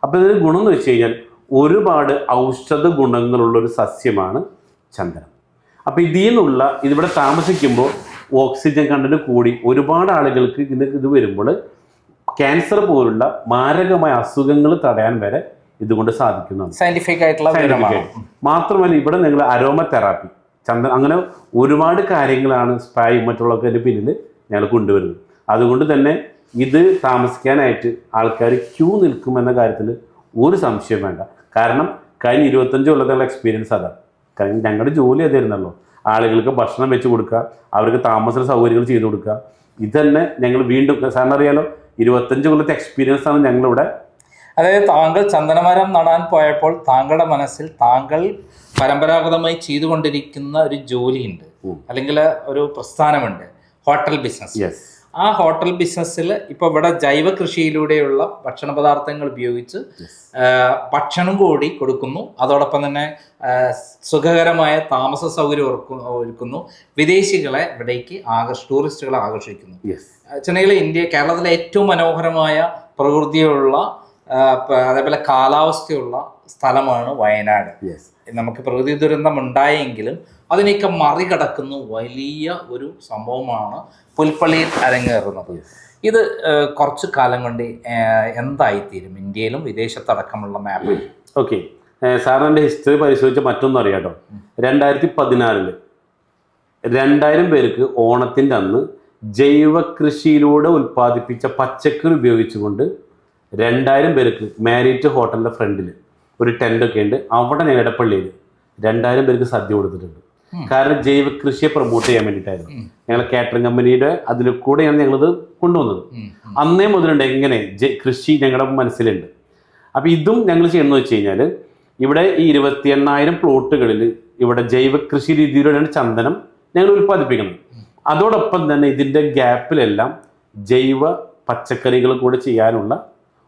S2: അപ്പോൾ ഇതിന് ഗുണം എന്ന് വെച്ച് കഴിഞ്ഞാൽ ഒരുപാട് ഔഷധ ഗുണങ്ങളുള്ളൊരു സസ്യമാണ് ചന്ദനം. അപ്പോൾ ഇതിവിടെ താമസിക്കുമ്പോൾ ഓക്സിജൻ കണ്ടന്റ് കൂടി ഒരുപാട് ആളുകൾക്ക് ഇത് വരുമ്പോൾ ക്യാൻസർ പോലുള്ള മാരകമായ അസുഖങ്ങൾ തടയാൻ വരെ ഇതുകൊണ്ട് സാധിക്കുന്നതാണ്.
S1: സയന്റിഫിക് ആയിട്ടുള്ള
S2: മാത്രമല്ല ഇവിടെ നിങ്ങൾ അരോമ തെറാപ്പി, അങ്ങനെ ഒരുപാട് കാര്യങ്ങളാണ് സ്പ്രേയും മറ്റുള്ളവർക്ക് പിന്നിൽ ഞങ്ങൾ കൊണ്ടുവരുന്നത്. അതുകൊണ്ട് തന്നെ ഇത് താമസിക്കാനായിട്ട് ആൾക്കാർ ക്യൂ നിൽക്കുമെന്ന കാര്യത്തിൽ ഒരു സംശയം വേണ്ട. കാരണം കഴിഞ്ഞ 25 കൊല്ലത്തുള്ള എക്സ്പീരിയൻസ് അതാണ്. കാരണം ഞങ്ങളുടെ ജോലി അതായിരുന്നല്ലോ, ആളുകൾക്ക് ഭക്ഷണം വെച്ച് കൊടുക്കുക, അവർക്ക് താമസ സൗകര്യങ്ങൾ ചെയ്തു കൊടുക്കുക. ഇതന്നെ ഞങ്ങൾ വീണ്ടും സാറിന് അറിയാലോ 25 കൊല്ലത്തെ എക്സ്പീരിയൻസ് ആണ് ഞങ്ങളിവിടെ.
S1: അതായത് താങ്കൾ ചന്ദനമരം നടാൻ പോയപ്പോൾ താങ്കളുടെ മനസ്സിൽ താങ്കൾ പരമ്പരാഗതമായി ചെയ്തുകൊണ്ടിരിക്കുന്ന ഒരു ജോലിയുണ്ട്, അല്ലെങ്കിൽ ഒരു പ്രസ്ഥാനമുണ്ട്, ഹോട്ടൽ ബിസിനസ്. ആ ഹോട്ടൽ ബിസിനസ്സിൽ ഇപ്പോൾ ഇവിടെ ജൈവ കൃഷിയിലൂടെയുള്ള ഭക്ഷണ പദാർത്ഥങ്ങൾ ഉപയോഗിച്ച് ഭക്ഷണം കൂടി കൊടുക്കുന്നു. അതോടൊപ്പം തന്നെ സുഖകരമായ താമസ സൗകര്യം ഒരുക്കുന്നു. വിദേശികളെ ഇവിടേക്ക് ടൂറിസ്റ്റുകളെ ആകർഷിക്കുന്നു. ചെന്നൈയിലെ കേരളത്തിലെ ഏറ്റവും മനോഹരമായ പ്രകൃതിയുള്ള അതേപോലെ കാലാവസ്ഥയുള്ള സ്ഥലമാണ് വയനാട്. നമുക്ക് പ്രകൃതി ദുരന്തം ഉണ്ടായെങ്കിലും അതിനെയൊക്കെ മറികടക്കുന്ന വലിയ ഒരു സംഭവമാണ് പുൽപ്പള്ളിയിൽ അരങ്ങേറുന്നത്. ഇത് കുറച്ചു കാലം കൊണ്ട് എന്തായിത്തീരും ഇന്ത്യയിലും വിദേശത്തടക്കമുള്ള മാപ്പിൽ?
S2: ഓക്കെ, സാറിൻ്റെ ഹിസ്റ്ററി പരിശോധിച്ച മറ്റൊന്നും അറിയാട്ടോ. 2014 2000 പേർക്ക് ഓണത്തിൻ്റെ അന്ന് ജൈവ കൃഷിയിലൂടെ ഉൽപ്പാദിപ്പിച്ച പച്ചക്കറി ഉപയോഗിച്ചുകൊണ്ട് 2000 പേർക്ക് മാരിറ്റ് ഹോട്ടലിൻ്റെ ഫ്രണ്ടിൽ ഒരു ടെൻ്റൊക്കെ ഉണ്ട്. അവിടെ ഞങ്ങൾ ഇടപ്പള്ളിയിൽ 2000 പേർക്ക് സദ്യ കൊടുത്തിട്ടുണ്ട്. കാരണം ജൈവ കൃഷിയെ പ്രൊമോട്ട് ചെയ്യാൻ വേണ്ടിയിട്ടായിരുന്നു. ഞങ്ങൾ കാറ്ററിംഗ് കമ്പനിയുടെ അതിൽ കൂടെയാണ് ഞങ്ങളത് കൊണ്ടുവന്നത്. അന്നേ മുതലുണ്ട് എങ്ങനെ കൃഷി ഞങ്ങളുടെ മനസ്സിലുണ്ട്. അപ്പോൾ ഇതും ഞങ്ങൾ ചെയ്യുന്നത് വെച്ച് കഴിഞ്ഞാൽ ഇവിടെ ഈ 28,000 പ്ലോട്ടുകളിൽ ഇവിടെ ജൈവ കൃഷി രീതിയിലൂടെയാണ് ചന്ദനം ഞങ്ങൾ ഉൽപ്പാദിപ്പിക്കുന്നത്. അതോടൊപ്പം തന്നെ ഇതിൻ്റെ ഗ്യാപ്പിലെല്ലാം ജൈവ പച്ചക്കറികൾ കൂടെ ചെയ്യാനുള്ള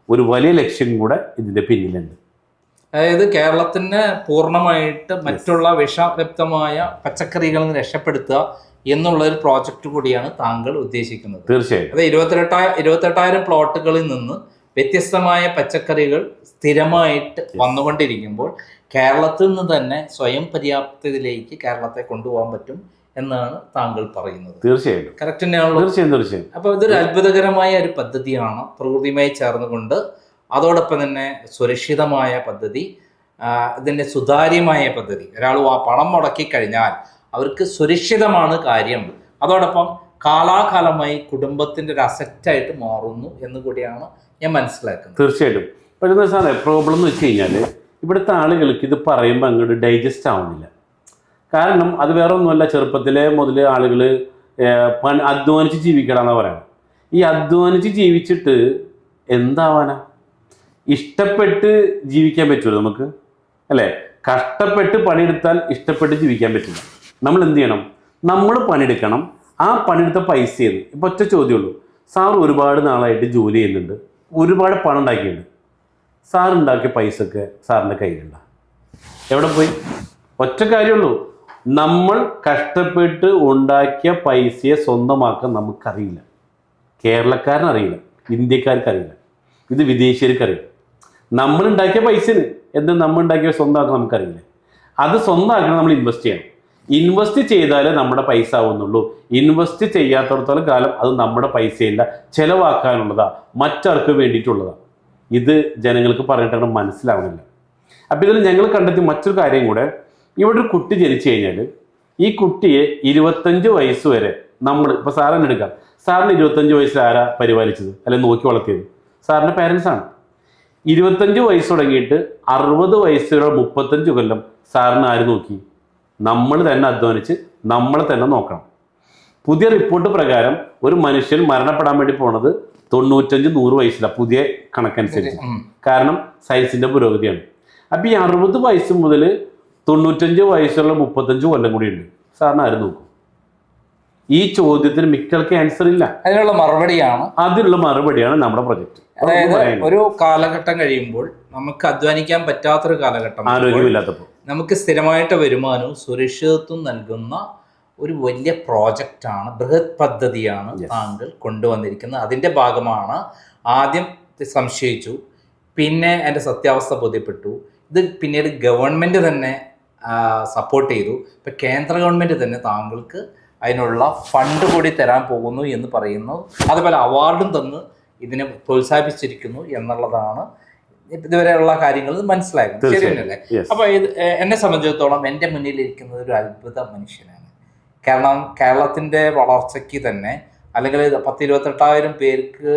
S2: ഒരു വലിയ ലക്ഷ്യം കൂടെ ഇതിൻ്റെ പിന്നിലുണ്ട്.
S1: അതായത് കേരളത്തിന് പൂർണ്ണമായിട്ട് മറ്റുള്ള വിഷലിപ്തമായ പച്ചക്കറികളിൽ നിന്ന് രക്ഷപ്പെടുത്തുക എന്നുള്ള ഒരു പ്രോജക്റ്റ് കൂടിയാണ് താങ്കൾ ഉദ്ദേശിക്കുന്നത്.
S2: തീർച്ചയായും.
S1: അത് 28,000 പ്ലോട്ടുകളിൽ നിന്ന് വ്യത്യസ്തമായ പച്ചക്കറികൾ സ്ഥിരമായിട്ട് വന്നുകൊണ്ടിരിക്കുമ്പോൾ കേരളത്തിൽ നിന്ന് തന്നെ സ്വയം പര്യാപ്തതയിലേക്ക് കേരളത്തെ കൊണ്ടുപോകാൻ പറ്റും എന്നാണ് താങ്കൾ പറയുന്നത്.
S2: തീർച്ചയായിട്ടും.
S1: കറക്റ്റ് തന്നെയാണല്ലോ?
S2: തീർച്ചയായും.
S1: അപ്പോൾ ഇതൊരു അത്ഭുതകരമായ ഒരു പദ്ധതിയാണ്, പ്രകൃതിയുമായി ചേർന്നുകൊണ്ട്. അതോടൊപ്പം തന്നെ സുരക്ഷിതമായ പദ്ധതി, ഇതിൻ്റെ സുതാര്യമായ പദ്ധതി. ഒരാൾ പണം മുടക്കി കഴിഞ്ഞാൽ അവർക്ക് സുരക്ഷിതമാണ് കാര്യം. അതോടൊപ്പം കാലാകാലമായി കുടുംബത്തിൻ്റെ ഒരു അസറ്റായിട്ട് മാറുന്നു എന്ന് കൂടിയാണ് ഞാൻ മനസ്സിലാക്കുന്നത്.
S2: തീർച്ചയായിട്ടും. പക്ഷേ സാറേ പ്രോബ്ലം എന്ന് വെച്ച് കഴിഞ്ഞാൽ ഇവിടുത്തെ ആളുകൾക്ക് ഇത് പറയുമ്പോൾ അങ്ങോട്ട് ഡൈജസ്റ്റ് ആവുന്നില്ല. കാരണം അത് വേറെ ഒന്നുമല്ല, ചെറുപ്പത്തിലെ മുതൽ ആളുകൾ അധ്വാനിച്ച് ജീവിക്കണമെന്നാണ് പറയുന്നത്. ഈ അധ്വാനിച്ച് ജീവിച്ചിട്ട് എന്താവാനാ? ഇഷ്ടപ്പെട്ട് ജീവിക്കാൻ പറ്റുമോ നമുക്ക്? അല്ലേ? കഷ്ടപ്പെട്ട് പണിയെടുത്താൽ ഇഷ്ടപ്പെട്ട് ജീവിക്കാൻ പറ്റില്ല. നമ്മൾ എന്ത് ചെയ്യണം? നമ്മൾ പണിയെടുക്കണം. ആ പണിയെടുത്ത പൈസ ചെയ്യുന്നു. ഇപ്പോൾ ഒറ്റ ചോദ്യമുള്ളൂ, സാർ ഒരുപാട് നാളായിട്ട് ജോലി ചെയ്യുന്നുണ്ട്, ഒരുപാട് പണം ഉണ്ടാക്കിയിട്ടുണ്ട്. സാർ ഉണ്ടാക്കിയ പൈസ ഒക്കെ സാറിൻ്റെ കയ്യിലുണ്ടോ? എവിടെ പോയി? ഒറ്റ കാര്യമുള്ളൂ, നമ്മൾ കഷ്ടപ്പെട്ട് ഉണ്ടാക്കിയ പൈസയെ സ്വന്തമാക്കാൻ നമുക്കറിയില്ല. കേരളക്കാരനറിയില്ല, ഇന്ത്യക്കാർക്കറിയില്ല, ഇത് വിദേശീയർക്കറിയില്ല. നമ്മളുണ്ടാക്കിയ പൈസന് നമ്മളുണ്ടാക്കിയ സ്വന്തമാക്കാൻ നമുക്കറിയില്ല. അത് സ്വന്തമാക്കണം. നമ്മൾ ഇൻവെസ്റ്റ് ചെയ്യണം. ഇൻവെസ്റ്റ് ചെയ്താലേ നമ്മുടെ പൈസ ആവുന്നുള്ളൂ. ഇൻവെസ്റ്റ് ചെയ്യാത്തടത്തോളം കാലം അത് നമ്മുടെ പൈസയില്ല, ചിലവാക്കാനുള്ളതാ, മറ്റാൾക്ക് വേണ്ടിയിട്ടുള്ളതാണ്. ഇത് ജനങ്ങൾക്ക് പറഞ്ഞിട്ടാണ് മനസ്സിലാവുന്നില്ല. അപ്പം ഇതിൽ ഞങ്ങൾ കണ്ടെത്തിയ മറ്റൊരു കാര്യം കൂടെ, ഇവിടെ ഒരു കുട്ടി ജനിച്ചു കഴിഞ്ഞാൽ ഈ കുട്ടിയെ 25 വയസ്സ് വരെ നമ്മൾ ഇപ്പോൾ സാറിന് എടുക്കാം. സാറിന് 25 വയസ്സിൽ ആരാ പരിപാലിച്ചത് അല്ലെങ്കിൽ നോക്കി വളർത്തിയത്? സാറിൻ്റെ പാരൻസാണ്. 25 വയസ്സ് തുടങ്ങിയിട്ട് 60 വയസ്സ് വരെ 35 കൊല്ലം സാറിന് ആര് നോക്കി? നമ്മൾ തന്നെ അധ്വാനിച്ച് നമ്മൾ തന്നെ നോക്കണം. പുതിയ റിപ്പോർട്ട് പ്രകാരം ഒരു മനുഷ്യൻ മരണപ്പെടാൻ വേണ്ടി പോണത് 95-100 വയസ്സിലാണ് പുതിയ കണക്കനുസരിച്ച്. കാരണം സയൻസിന്റെ പുരോഗതിയാണ്. അപ്പൊ ഈ 60 വയസ്സ് മുതൽ 95 വയസ്സുള്ള 35 കൊല്ലം കൂടി ഉണ്ട്. സാറിന് ആരും നോക്കും? ഈ ചോദ്യത്തിന് മിക്കൾക്ക് ആൻസർ ഇല്ല.
S1: അതിനുള്ള മറുപടിയാണ്
S2: നമ്മുടെ പ്രൊജക്ട്.
S1: അതായത് ഒരു കാലഘട്ടം കഴിയുമ്പോൾ നമുക്ക് അധ്വാനിക്കാൻ പറ്റാത്തൊരു കാലഘട്ടം,
S2: ആരോഗ്യമില്ലാത്തപ്പോൾ
S1: നമുക്ക് സ്ഥിരമായിട്ട് വരുമാനവും സുരക്ഷിതത്വം നൽകുന്ന ഒരു വലിയ പ്രോജക്റ്റാണ്, ബൃഹത് പദ്ധതിയാണ് താങ്കൾ കൊണ്ടുവന്നിരിക്കുന്നത്. അതിൻ്റെ ഭാഗമാണ്. ആദ്യം സംശയിച്ചു, പിന്നെ അതിൻ്റെ സത്യാവസ്ഥ ബോധ്യപ്പെട്ടു. ഇത് പിന്നീട് ഗവൺമെൻറ് തന്നെ സപ്പോർട്ട് ചെയ്തു. ഇപ്പം കേന്ദ്ര ഗവൺമെൻറ് തന്നെ താങ്കൾക്ക് അതിനുള്ള ഫണ്ട് കൂടി തരാൻ പോകുന്നു എന്ന് പറയുന്നു. അതുപോലെ അവാർഡും തന്ന് ഇതിനെ പ്രോത്സാഹിപ്പിച്ചിരിക്കുന്നു എന്നുള്ളതാണ് ഇതുവരെയുള്ള കാര്യങ്ങൾ മനസ്സിലായത്. ശരിയല്ലേ? അപ്പോൾ എന്നെ സംബന്ധിച്ചിടത്തോളം എൻ്റെ മുന്നിലിരിക്കുന്നത് ഒരു അത്ഭുത മനുഷ്യനാണ്. കാരണം കേരളത്തിൻ്റെ വളർച്ചയ്ക്ക് തന്നെ, അല്ലെങ്കിൽ 10-28,000 പേർക്ക്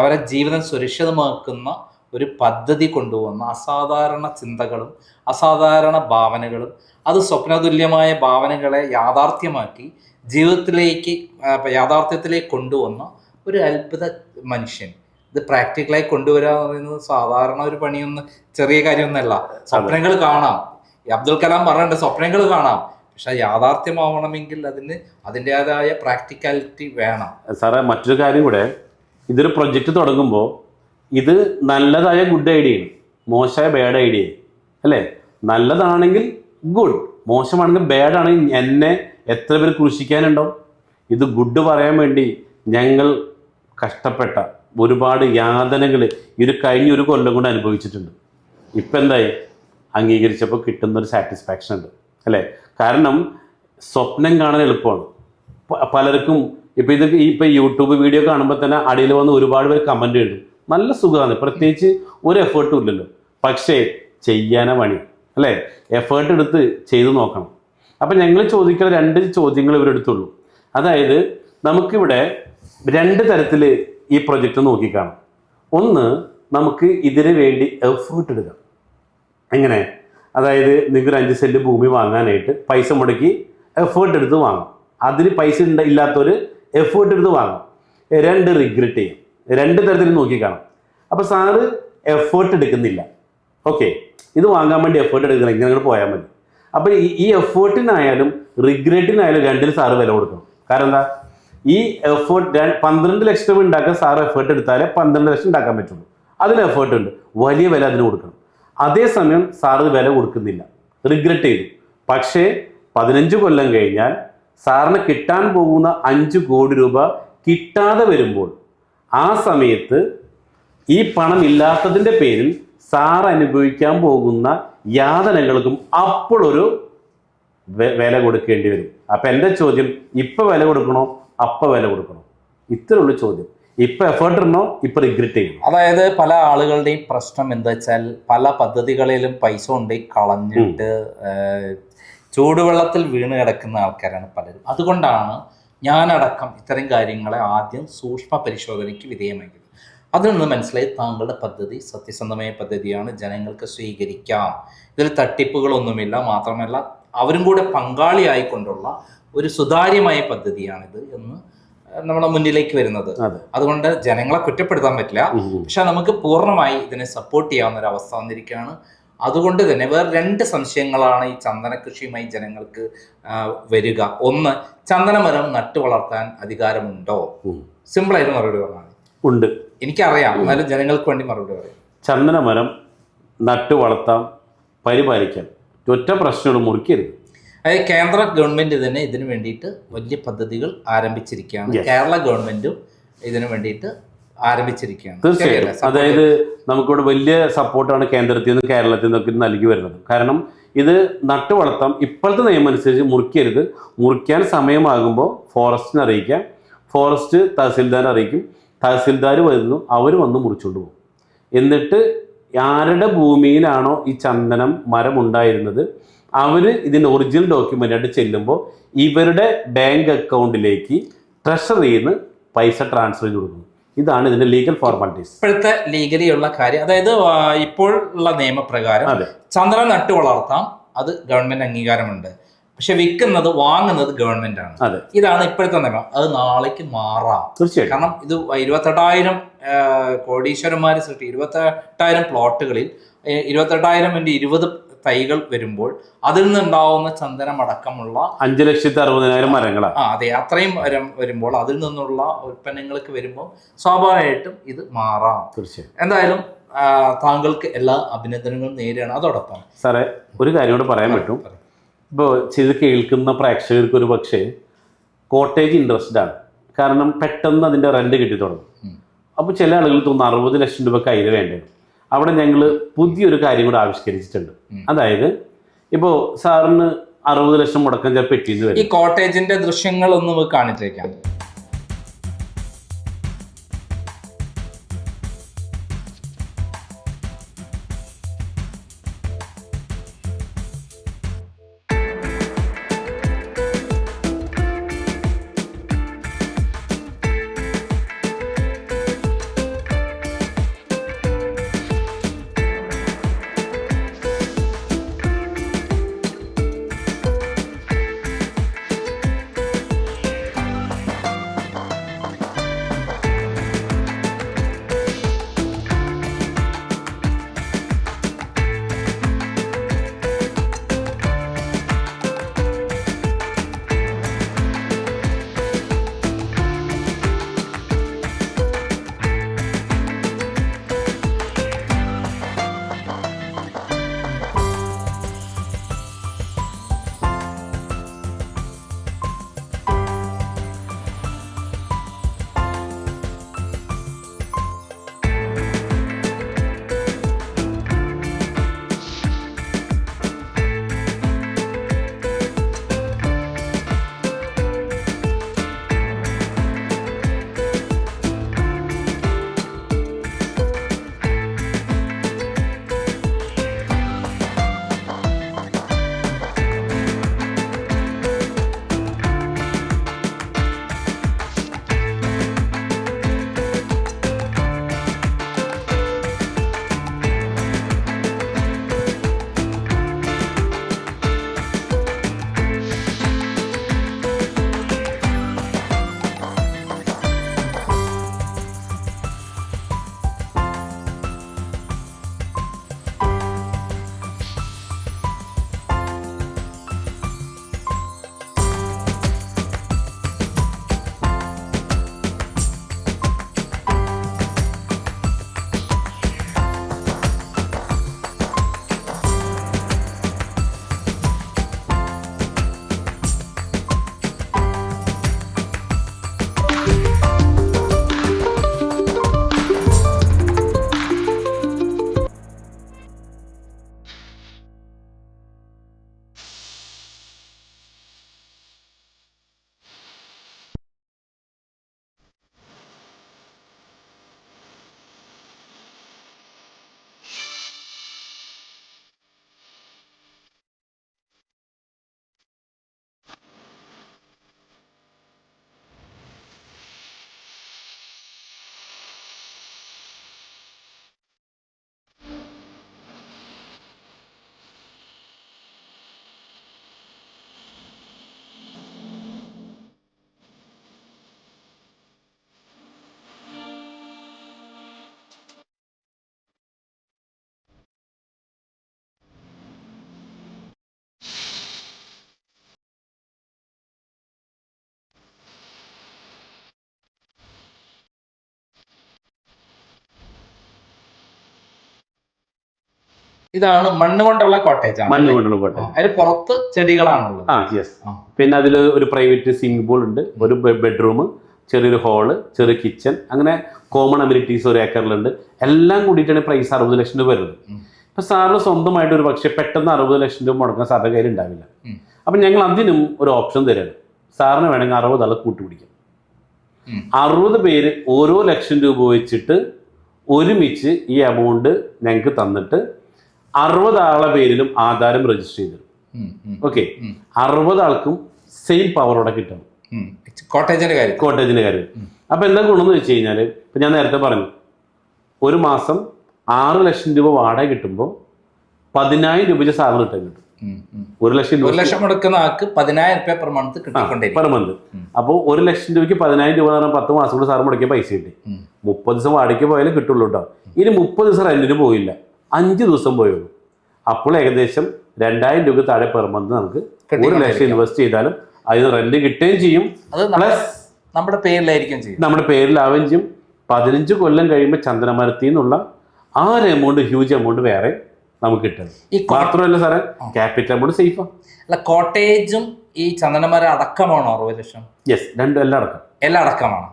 S1: അവരെ ജീവിതം സുരക്ഷിതമാക്കുന്ന ഒരു പദ്ധതി കൊണ്ടുവന്ന അസാധാരണ ചിന്തകളും അസാധാരണ ഭാവനകളും, അത് സ്വപ്നതുല്യമായ ഭാവനകളെ യാഥാർത്ഥ്യമാക്കി യാഥാർത്ഥ്യത്തിലേക്ക് കൊണ്ടുവന്ന ഒരു അത്ഭുത മനുഷ്യൻ. ഇത് പ്രാക്ടിക്കലായി കൊണ്ടുവരിക എന്ന് പറയുന്നത് സാധാരണ ഒരു പണിയൊന്നും, ചെറിയ കാര്യമൊന്നുമല്ല. സ്വപ്നങ്ങൾ കാണാം, അബ്ദുൽ കലാം പറഞ്ഞിട്ടുണ്ട്, സ്വപ്നങ്ങൾ കാണാം, പക്ഷെ യാഥാർത്ഥ്യമാവണമെങ്കിൽ അതിൻ്റെതായ പ്രാക്ടിക്കാലിറ്റി വേണം.
S2: സാറേ, മറ്റൊരു കാര്യം കൂടെ, ഇതൊരു പ്രൊജക്റ്റ് തുടങ്ങുമ്പോൾ ഇത് നല്ലതായ ഗുഡ് ഐഡിയയാണ്, മോശമായ ബാഡ് ഐഡിയ അല്ലേ? നല്ലതാണെങ്കിൽ ഗുഡ്, മോശമാണെങ്കിൽ ബാഡ് ആണെങ്കിൽ എന്നെ എത്ര പേര് ക്രൂശിക്കാനുണ്ടാവും? ഇത് ഗുഡ് പറയാൻ വേണ്ടി ഞങ്ങൾ കഷ്ടപ്പെട്ട ഒരുപാട് യാതനകൾ കഴിഞ്ഞ ഒരു കൊല്ലം കൊണ്ട് അനുഭവിച്ചിട്ടുണ്ട്. ഇപ്പം എന്തായി? അംഗീകരിച്ചപ്പോൾ കിട്ടുന്നൊരു സാറ്റിസ്ഫാക്ഷൻ ഉണ്ട് അല്ലേ? കാരണം സ്വപ്നം കാണാൻ എളുപ്പമാണ്. പലർക്കും ഇപ്പം യൂട്യൂബ് വീഡിയോ കാണുമ്പോൾ തന്നെ അടിയിൽ വന്ന് ഒരുപാട് പേര് കമൻറ്റ് എഴുതും, നല്ല സുഖമാണ്, പ്രത്യേകിച്ച് ഒരു എഫേർട്ടും ഇല്ലല്ലോ. പക്ഷേ ചെയ്യാനാ പണി അല്ലേ? എഫേർട്ട് എടുത്ത് ചെയ്തു നോക്കണം. അപ്പം ഞങ്ങൾ ചോദിക്കുന്ന 2 ചോദ്യങ്ങൾ ഇവരെടുത്തുള്ളൂ. അതായത് നമുക്കിവിടെ 2 തരത്തിൽ ഈ പ്രൊജക്റ്റ് നോക്കിക്കാണാം. ഒന്ന്, നമുക്ക് ഇതിനു വേണ്ടി എഫേർട്ട് എടുക്കാം. എങ്ങനെ? അതായത് നിങ്ങൾക്ക് 5 സെൻറ്റ് ഭൂമി വാങ്ങാനായിട്ട് പൈസ മുടക്കി എഫേർട്ട് എടുത്ത് വാങ്ങാം. അതിന് പൈസ ഇല്ലാത്തൊരു എഫേർട്ട് എടുത്ത് വാങ്ങാം. 2, റിഗ്രറ്റ് ചെയ്യാം. 2 തരത്തിൽ നോക്കിക്കാണാം. അപ്പോൾ സാറ് എഫേർട്ട് എടുക്കുന്നില്ല, ഓക്കെ, ഇത് വാങ്ങാൻ വേണ്ടി എഫേർട്ട് എടുക്കണം, ഇങ്ങനെ അങ്ങോട്ട് പോയാൽ മതി. അപ്പോൾ ഈ എഫേർട്ടിനായാലും റിഗ്രറ്റിനായാലും 2 സാറ് വില കൊടുക്കണം. കാരണം എന്താ? ഈ എഫേർട്ട് 12 ലക്ഷം രൂപ ഉണ്ടാക്കാൻ സാറ് എഫേർട്ട് എടുത്താലേ 12 ലക്ഷം ഉണ്ടാക്കാൻ പറ്റുള്ളൂ. അതിന് എഫേർട്ട് ഉണ്ട്, വലിയ വില അതിന് കൊടുക്കണം. അതേസമയം സാറ് വില കൊടുക്കുന്നില്ല, റിഗ്രറ്റ് ചെയ്തു. പക്ഷേ 15 കൊല്ലം കഴിഞ്ഞാൽ സാറിന് കിട്ടാൻ പോകുന്ന 5 കോടി രൂപ കിട്ടാതെ വരുമ്പോൾ ആ സമയത്ത് ഈ പണം ഇല്ലാത്തതിൻ്റെ പേരിൽ സാർ അനുഭവിക്കാൻ പോകുന്ന യാതനകൾക്കും അപ്പോഴൊരു വില കൊടുക്കേണ്ടി വരും. അപ്പം എൻ്റെ ചോദ്യം, ഇപ്പം വില കൊടുക്കണോ അപ്പം വില കൊടുക്കണോ? ഇത്രയുള്ള ചോദ്യം. ഇപ്പം എഫേർട്ട് ഇടണോ ഇപ്പം റിഗ്രറ്റ് ചെയ്യണം?
S1: അതായത് പല ആളുകളുടെയും പ്രശ്നം എന്താ വെച്ചാൽ, പല പദ്ധതികളിലും പൈസ കൊണ്ടുപോയി കളഞ്ഞിട്ട് ചൂടുവെള്ളത്തിൽ വീണ് കിടക്കുന്ന ആൾക്കാരാണ് പലരും. അതുകൊണ്ടാണ് ഞാനടക്കം ഇത്തരം കാര്യങ്ങളെ ആദ്യം സൂക്ഷ്മ പരിശോധനയ്ക്ക് വിധേയമാക്കിയത്. അതിൽ നിന്ന് മനസ്സിലായി താങ്കളുടെ പദ്ധതി സത്യസന്ധമായ പദ്ധതിയാണ്, ജനങ്ങൾക്ക് സ്വീകരിക്കാം, ഇതിൽ തട്ടിപ്പുകളൊന്നുമില്ല, മാത്രമല്ല അവരും കൂടെ പങ്കാളിയായിക്കൊണ്ടുള്ള ഒരു സുതാര്യമായ പദ്ധതിയാണിത് എന്ന് നമ്മുടെ മുന്നിലേക്ക് വരുന്നത്. അതുകൊണ്ട് ജനങ്ങളെ കുറ്റപ്പെടുത്താൻ പറ്റില്ല, പക്ഷെ നമുക്ക് പൂർണ്ണമായി ഇതിനെ സപ്പോർട്ട് ചെയ്യാവുന്ന ഒരു അവസ്ഥ വന്നിരിക്കുകയാണ്. അതുകൊണ്ട് തന്നെ വേറെ 2 സംശയങ്ങളാണ് ഈ ചന്ദന കൃഷിയുമായി ജനങ്ങൾക്ക് വരിക. ഒന്ന്, ചന്ദനമരം നട്ടു വളർത്താൻ അധികാരമുണ്ടോ? സിമ്പിളായിട്ട് മറുപടി പറഞ്ഞാൽ
S2: ഉണ്ട്.
S1: എനിക്കറിയാം, എന്നാലും ജനങ്ങൾക്ക് വേണ്ടി മറുപടി പറയാം.
S2: ചന്ദനമരം നട്ടു വളർത്താം, പരിപാലിക്കാം, ഒറ്റ പ്രശ്നങ്ങൾ മുറിക്കരുത്.
S1: അതായത് കേന്ദ്ര ഗവൺമെന്റ് തന്നെ ഇതിനു വേണ്ടിയിട്ട് വലിയ പദ്ധതികൾ ആരംഭിച്ചിരിക്കുകയാണ്. കേരള ഗവൺമെന്റും ഇതിനു വേണ്ടിയിട്ട് ആരംഭിച്ചിരിക്കുകയാണ്.
S2: തീർച്ചയായും. അതായത് നമുക്കിവിടെ വലിയ സപ്പോർട്ടാണ് കേന്ദ്രത്തിൽ നിന്നും കേരളത്തിൽ നിന്നൊക്കെ നൽകി വരുന്നത്. കാരണം ഇത് നട്ടു വളർത്താം, ഇപ്പോഴത്തെ നിയമം അനുസരിച്ച് മുറിക്കരുത്. മുറിക്കാൻ സമയമാകുമ്പോൾ ഫോറസ്റ്റിനെ അറിയിക്കാം, ഫോറസ്റ്റ് തഹസിൽദാരെ അറിയിക്കും, തഹസിൽദാർ വരുന്നു, അവർ വന്ന് മുറിച്ചുകൊണ്ട് പോകും. എന്നിട്ട് ആരുടെ ഭൂമിയിലാണോ ഈ ചന്ദനം മരം ഉണ്ടായിരുന്നത് അവർ ഇതിൻ്റെ ഒറിജിനൽ ഡോക്യുമെൻ്റായിട്ട് ചെല്ലുമ്പോൾ ഇവരുടെ ബാങ്ക് അക്കൗണ്ടിലേക്ക് ട്രഷറിയിൽ നിന്ന് പൈസ ട്രാൻസ്ഫർ ചെയ്ത് കൊടുക്കുന്നു. ഇതാണ് ഇതിന്റെ ലീഗൽ ഫോർമാലിറ്റീസ്.
S1: ഇപ്പോഴത്തെ ലീഗലി ഉള്ള കാര്യം, അതായത് ഇപ്പോൾ ഉള്ള നിയമപ്രകാരം ചന്ദനം നട്ടു വളർത്താം, അത് ഗവൺമെന്റ് അംഗീകാരമുണ്ട്. പക്ഷെ വിൽക്കുന്നത് വാങ്ങുന്നത് ഗവൺമെന്റ് ആണ്.
S2: അതെ,
S1: ഇതാണ് ഇപ്പോഴത്തെ നിയമം. അത് നാളേക്ക് മാറാം
S2: തീർച്ചയായും.
S1: കാരണം ഇത് 28,000 കോടീശ്വരന്മാർ സൃഷ്ടി 28,000 പ്ലോട്ടുകളിൽ 28,000 × 20 തൈകൾ വരുമ്പോൾ അതിൽ നിന്നുണ്ടാവുന്ന ചന്ദനം അടക്കമുള്ള
S2: 5,60,000 മരങ്ങളാണ്.
S1: അതെ, അത്രയും വരുമ്പോൾ അതിൽ നിന്നുള്ള ഉൽപ്പന്നങ്ങൾക്ക് വരുമ്പോൾ സ്വാഭാവികമായിട്ടും ഇത് മാറാം.
S2: തീർച്ചയായും.
S1: എന്തായാലും താങ്കൾക്ക് എല്ലാ അഭിനന്ദനങ്ങളും നേരെയാണ്. അതോടൊപ്പം
S2: സാറേ ഒരു കാര്യം കൂടെ പറയാൻ പറ്റും. ഇപ്പോൾ ചെയ്ത് കേൾക്കുന്ന പ്രേക്ഷകർക്ക് ഒരു പക്ഷേ കോട്ടേജ് ഇൻട്രസ്റ്റഡ് ആണ്. കാരണം പെട്ടെന്ന് അതിൻ്റെ റെന്റ് കിട്ടി തുടങ്ങും. അപ്പോൾ ചില ആളുകൾ തോന്നുന്നു 60 ലക്ഷം രൂപ കയ്യിൽ വേണ്ടത്. അവിടെ ഞങ്ങൾ പുതിയൊരു കാര്യം കൂടെ ആവിഷ്കരിച്ചിട്ടുണ്ട്. അതായത് ഇപ്പോൾ സാറിന് 60 ലക്ഷം മുടക്കം ചിലപ്പോൾ പെട്ടിന്ന് വരും.
S1: ഈ കോട്ടേജിന്റെ ദൃശ്യങ്ങളൊന്നും കാണിച്ചേക്കാം. ഇതാണ് മണ്ണ് കൊണ്ടുള്ള കോട്ടേജ്.
S2: മണ്ണ് കൊണ്ടുള്ള കോട്ടേജ്.
S1: അതിന് പുറത്ത് ചെടികളാണുള്ളത്.
S2: യെസ്. പിന്നെ അതിൽ ഒരു പ്രൈവറ്റ് സ്വിമ്മിംഗ് പൂൾ ഉണ്ട്, ഒരു ബെഡ്റൂം, ചെറിയൊരു ഹാള്, ചെറിയ കിച്ചൺ, അങ്ങനെ കോമൺ അമ്യൂണിറ്റീസ് 1 ഏക്കറിലുണ്ട്. എല്ലാം കൂടിയിട്ടാണ് പ്രൈസ് 60 ലക്ഷം രൂപ വരുന്നത്. ഇപ്പൊ സാറിന് സ്വന്തമായിട്ട് ഒരു പക്ഷേ പെട്ടെന്ന് 60 ലക്ഷം രൂപ മുടക്കാൻ സാറിന്റെ കയ്യിൽ ഉണ്ടാവില്ല. അപ്പൊ ഞങ്ങൾ അതിനും ഒരു ഓപ്ഷൻ തരാണ്. സാറിന് വേണമെങ്കിൽ 60 ആളെ കൂട്ടുപിടിക്കാം. 60 പേര് ഓരോ ലക്ഷം രൂപ വെച്ചിട്ട് ഒരുമിച്ച് ഈ എമൗണ്ട് ഞങ്ങൾക്ക് തന്നിട്ട് 60 ആളെ പേരിലും ആധാരം രജിസ്റ്റർ ചെയ്തു. ഓക്കെ, 60 ആൾക്കും സെയിം പവറോടെ കിട്ടണം കോട്ടേജിന്റെ കാര്യം. അപ്പൊ എന്താ ഗുണമെന്ന് വെച്ച് കഴിഞ്ഞാല്, ഇപ്പൊ ഞാൻ നേരത്തെ പറഞ്ഞു, ഒരു മാസം 6 ലക്ഷം രൂപ വാടക കിട്ടുമ്പോൾ 10,000 രൂപ സാറിന് റിട്ടേൺ കിട്ടും. 1 ലക്ഷം
S1: 1 ലക്ഷം മുടക്കുന്ന ആൾക്ക് 10,000 രൂപ പെർ മന്ത് കിട്ടിക്കൊണ്ടിരിക്കും.
S2: Per month. അപ്പോൾ 1 ലക്ഷം രൂപയ്ക്ക് 10,000 രൂപ എന്ന് പറഞ്ഞാൽ 10 മാസം കൊണ്ട് സാർ മുടക്കിയ പൈസ കിട്ടി. 30 ദിവസം വാടകയ്ക്ക് പോയാലും കിട്ടുള്ളൂ കേട്ടോ. ഇനി 30 ദിവസം റെന്റിന് പോയില്ല, 5 ദിവസം പോയുള്ളൂ. അപ്പോൾ ഏകദേശം 2,000 രൂപ താഴെ പെർ മന്ത് നമുക്ക് 1 ലക്ഷം ഇൻവെസ്റ്റ് ചെയ്താലും അതിന് റെന്റ് കിട്ടുകയും ചെയ്യും. പ്ലസ്
S1: നമ്മുടെ പേരിലായിരിക്കും ചെയ്യും,
S2: നമ്മുടെ പേരിലാവുകയും ചെയ്യും. 15 കൊല്ലം കഴിയുമ്പോൾ ചന്ദനമരത്തിൽ നിന്നുള്ള ആ ഒരു എമൗണ്ട്, ഹ്യൂജ് എമൗണ്ട് വേറെ നമുക്ക് കിട്ടും. മാത്രമല്ല സാറേ, ക്യാപിറ്റൽ എമൗണ്ട് സേഫാ.
S1: അല്ല, കോട്ടേജും ഈ ചന്ദനമരം അടക്കമാണോ 60 ലക്ഷം?
S2: യെസ്, എല്ലാം അടക്കം.
S1: എല്ലാം അടക്കമാണ്.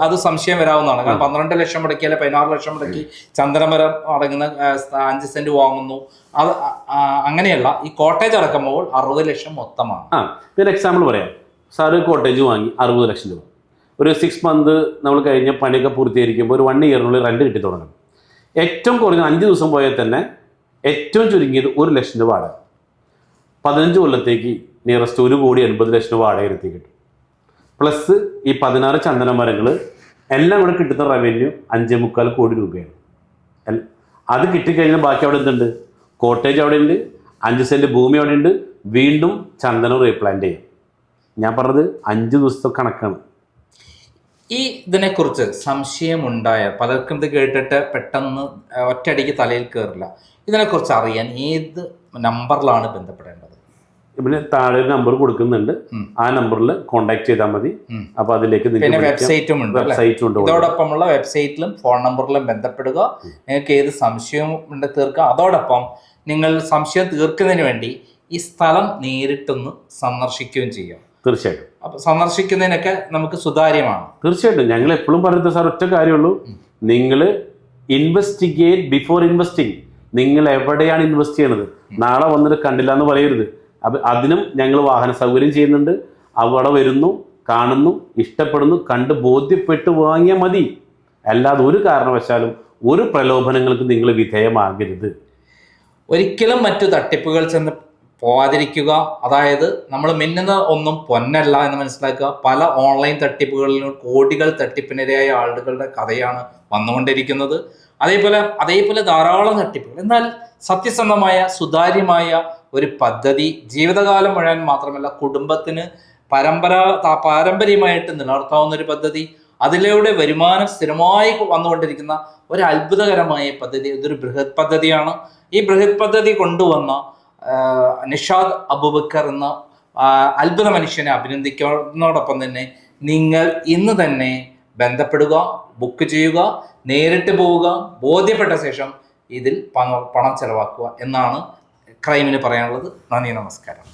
S1: അത് സംശയം വരാവുന്നതാണ്. കാരണം 12 ലക്ഷം മുടക്കി അല്ലെ 16 ലക്ഷം മുടക്കി ചന്ദനമരം അടങ്ങുന്ന 5 സെന്റ് വാങ്ങുന്നു. അത് അങ്ങനെയല്ല, ഈ കോട്ടേജ് അടക്കുമ്പോൾ 60 ലക്ഷം മൊത്തമാണ്.
S2: ഒരു എക്സാമ്പിൾ പറയാം. സാറ് കോട്ടേജ് വാങ്ങി 60 ലക്ഷം രൂപ. ഒരു 6 മന്ത് നമ്മൾ കഴിഞ്ഞ പണിയൊക്കെ പൂർത്തീകരിക്കുമ്പോൾ ഒരു 1 ഇയറിനുള്ളിൽ റെന്റ് കിട്ടി തുടങ്ങും. ഏറ്റവും കുറഞ്ഞ 5 ദിവസം പോയാൽ തന്നെ ഏറ്റവും ചുരുങ്ങിയത് 1 ലക്ഷം രൂപ വാടക. 15 കൊല്ലത്തേക്ക് നിയറസ്റ്റ് 1,80,00,000 രൂപ വാടക ഇരുത്തി കിട്ടും. പ്ലസ് ഈ 16 ചന്ദന മരങ്ങൾ എല്ലാം കൂടെ കിട്ടുന്ന റവന്യൂ 5.25 കോടി രൂപയാണ്. അത് കിട്ടിക്കഴിഞ്ഞാൽ ബാക്കി അവിടെ എന്തുണ്ട്? കോട്ടേജ് അവിടെ ഉണ്ട്, 5 സെന്റ് ഭൂമി അവിടെ ഉണ്ട്, വീണ്ടും ചന്ദനം റീപ്ലാന്റ് ചെയ്യും. ഞാൻ പറഞ്ഞത് 5 ദിവസത്തെ കണക്കാണ്.
S1: ഈ ഇതിനെക്കുറിച്ച് സംശയമുണ്ടായ പലർക്കും ഇത് കേട്ടിട്ട് പെട്ടെന്ന് ഒറ്റയടിക്ക് തലയിൽ കയറില്ല. ഇതിനെക്കുറിച്ച് അറിയാൻ ഏത് നമ്പറിലാണ് ബന്ധപ്പെടേണ്ടത്?
S2: ഇവിടെ താഴെ ഒരു നമ്പർ കൊടുക്കുന്നുണ്ട്, ആ നമ്പറിൽ കോൺടാക്ട് ചെയ്താൽ മതി. അപ്പൊ അതിലേക്ക്
S1: വെബ്സൈറ്റും ഉണ്ട്. ഇതോടൊപ്പമുള്ള വെബ്സൈറ്റിലും ഫോൺ നമ്പറിലും ബന്ധപ്പെടുക. നിങ്ങൾക്ക് ഏത് സംശയവും ഉണ്ട് തീർക്കാം. അതോടൊപ്പം നിങ്ങൾ സംശയം തീർക്കുന്നതിന് വേണ്ടി ഈ സ്ഥലം നേരിട്ടൊന്ന് സന്ദർശിക്കുകയും ചെയ്യാം.
S2: തീർച്ചയായിട്ടും.
S1: അപ്പൊ സന്ദർശിക്കുന്നതിനൊക്കെ നമുക്ക് സുതാര്യമാണ്.
S2: തീർച്ചയായിട്ടും. ഞങ്ങൾ എപ്പോഴും പറയുന്നത് സാർ ഒറ്റ കാര്യമുള്ളൂ, നിങ്ങൾ ഇൻവെസ്റ്റിഗേറ്റ് ബിഫോർ ഇൻവെസ്റ്റിംഗ്. നിങ്ങൾ എവിടെയാണ് ഇൻവെസ്റ്റ് ചെയ്യണത്? നാളെ വന്നിട്ട് കണ്ടില്ല എന്ന് പറയരുത്. അപ്പം അതിനും ഞങ്ങൾ വാഹന സൗകര്യം ചെയ്യുന്നുണ്ട്. അവിടെ വരുന്നു, കാണുന്നു, ഇഷ്ടപ്പെടുന്നു, കണ്ട് ബോധ്യപ്പെട്ട് വാങ്ങിയാൽ മതി. അല്ലാതെ ഒരു കാരണവശാലും ഒരു പ്രലോഭനങ്ങൾക്ക് നിങ്ങൾ വിധേയമാകരുത്.
S1: ഒരിക്കലും മറ്റു തട്ടിപ്പുകൾ ചെന്ന് പോവാതിരിക്കുക. അതായത് നമ്മൾ മിന്നുന്ന ഒന്നും പൊന്നല്ല എന്ന് മനസ്സിലാക്കുക. പല ഓൺലൈൻ തട്ടിപ്പുകളിലും കോടികൾ തട്ടിപ്പിനിരയായ ആളുകളുടെ കഥയാണ് വന്നുകൊണ്ടിരിക്കുന്നത്. അതേപോലെ ധാരാളം തട്ടിപ്പുകൾ. എന്നാൽ സത്യസന്ധമായ സുതാര്യമായ ഒരു പദ്ധതി ജീവിതകാലം മുഴുവൻ മാത്രമല്ല, കുടുംബത്തിന് പാരമ്പര്യമായിട്ട് നിലനിർത്താവുന്ന ഒരു പദ്ധതി, അതിലൂടെ വരുമാനം സ്ഥിരമായി വന്നുകൊണ്ടിരിക്കുന്ന ഒരു അത്ഭുതകരമായ പദ്ധതി, ഇതൊരു ബൃഹത് പദ്ധതിയാണ്. ഈ ബൃഹത് പദ്ധതി കൊണ്ടുവന്ന നിഷാദ് അബൂബക്കർ എന്ന അത്ഭുത മനുഷ്യനെ അഭിനന്ദിക്കുന്നതോടൊപ്പം തന്നെ നിങ്ങൾ ഇന്ന് തന്നെ ബന്ധപ്പെടുക, ബുക്ക് ചെയ്യുക, നേരിട്ട് പോവുക, ബോധ്യപ്പെട്ട ശേഷം ഇതിൽ പണം ചെലവാക്കുക എന്നാണ് ക്രൈമിന് പറയാനുള്ളത്. നന്ദി, നമസ്കാരം.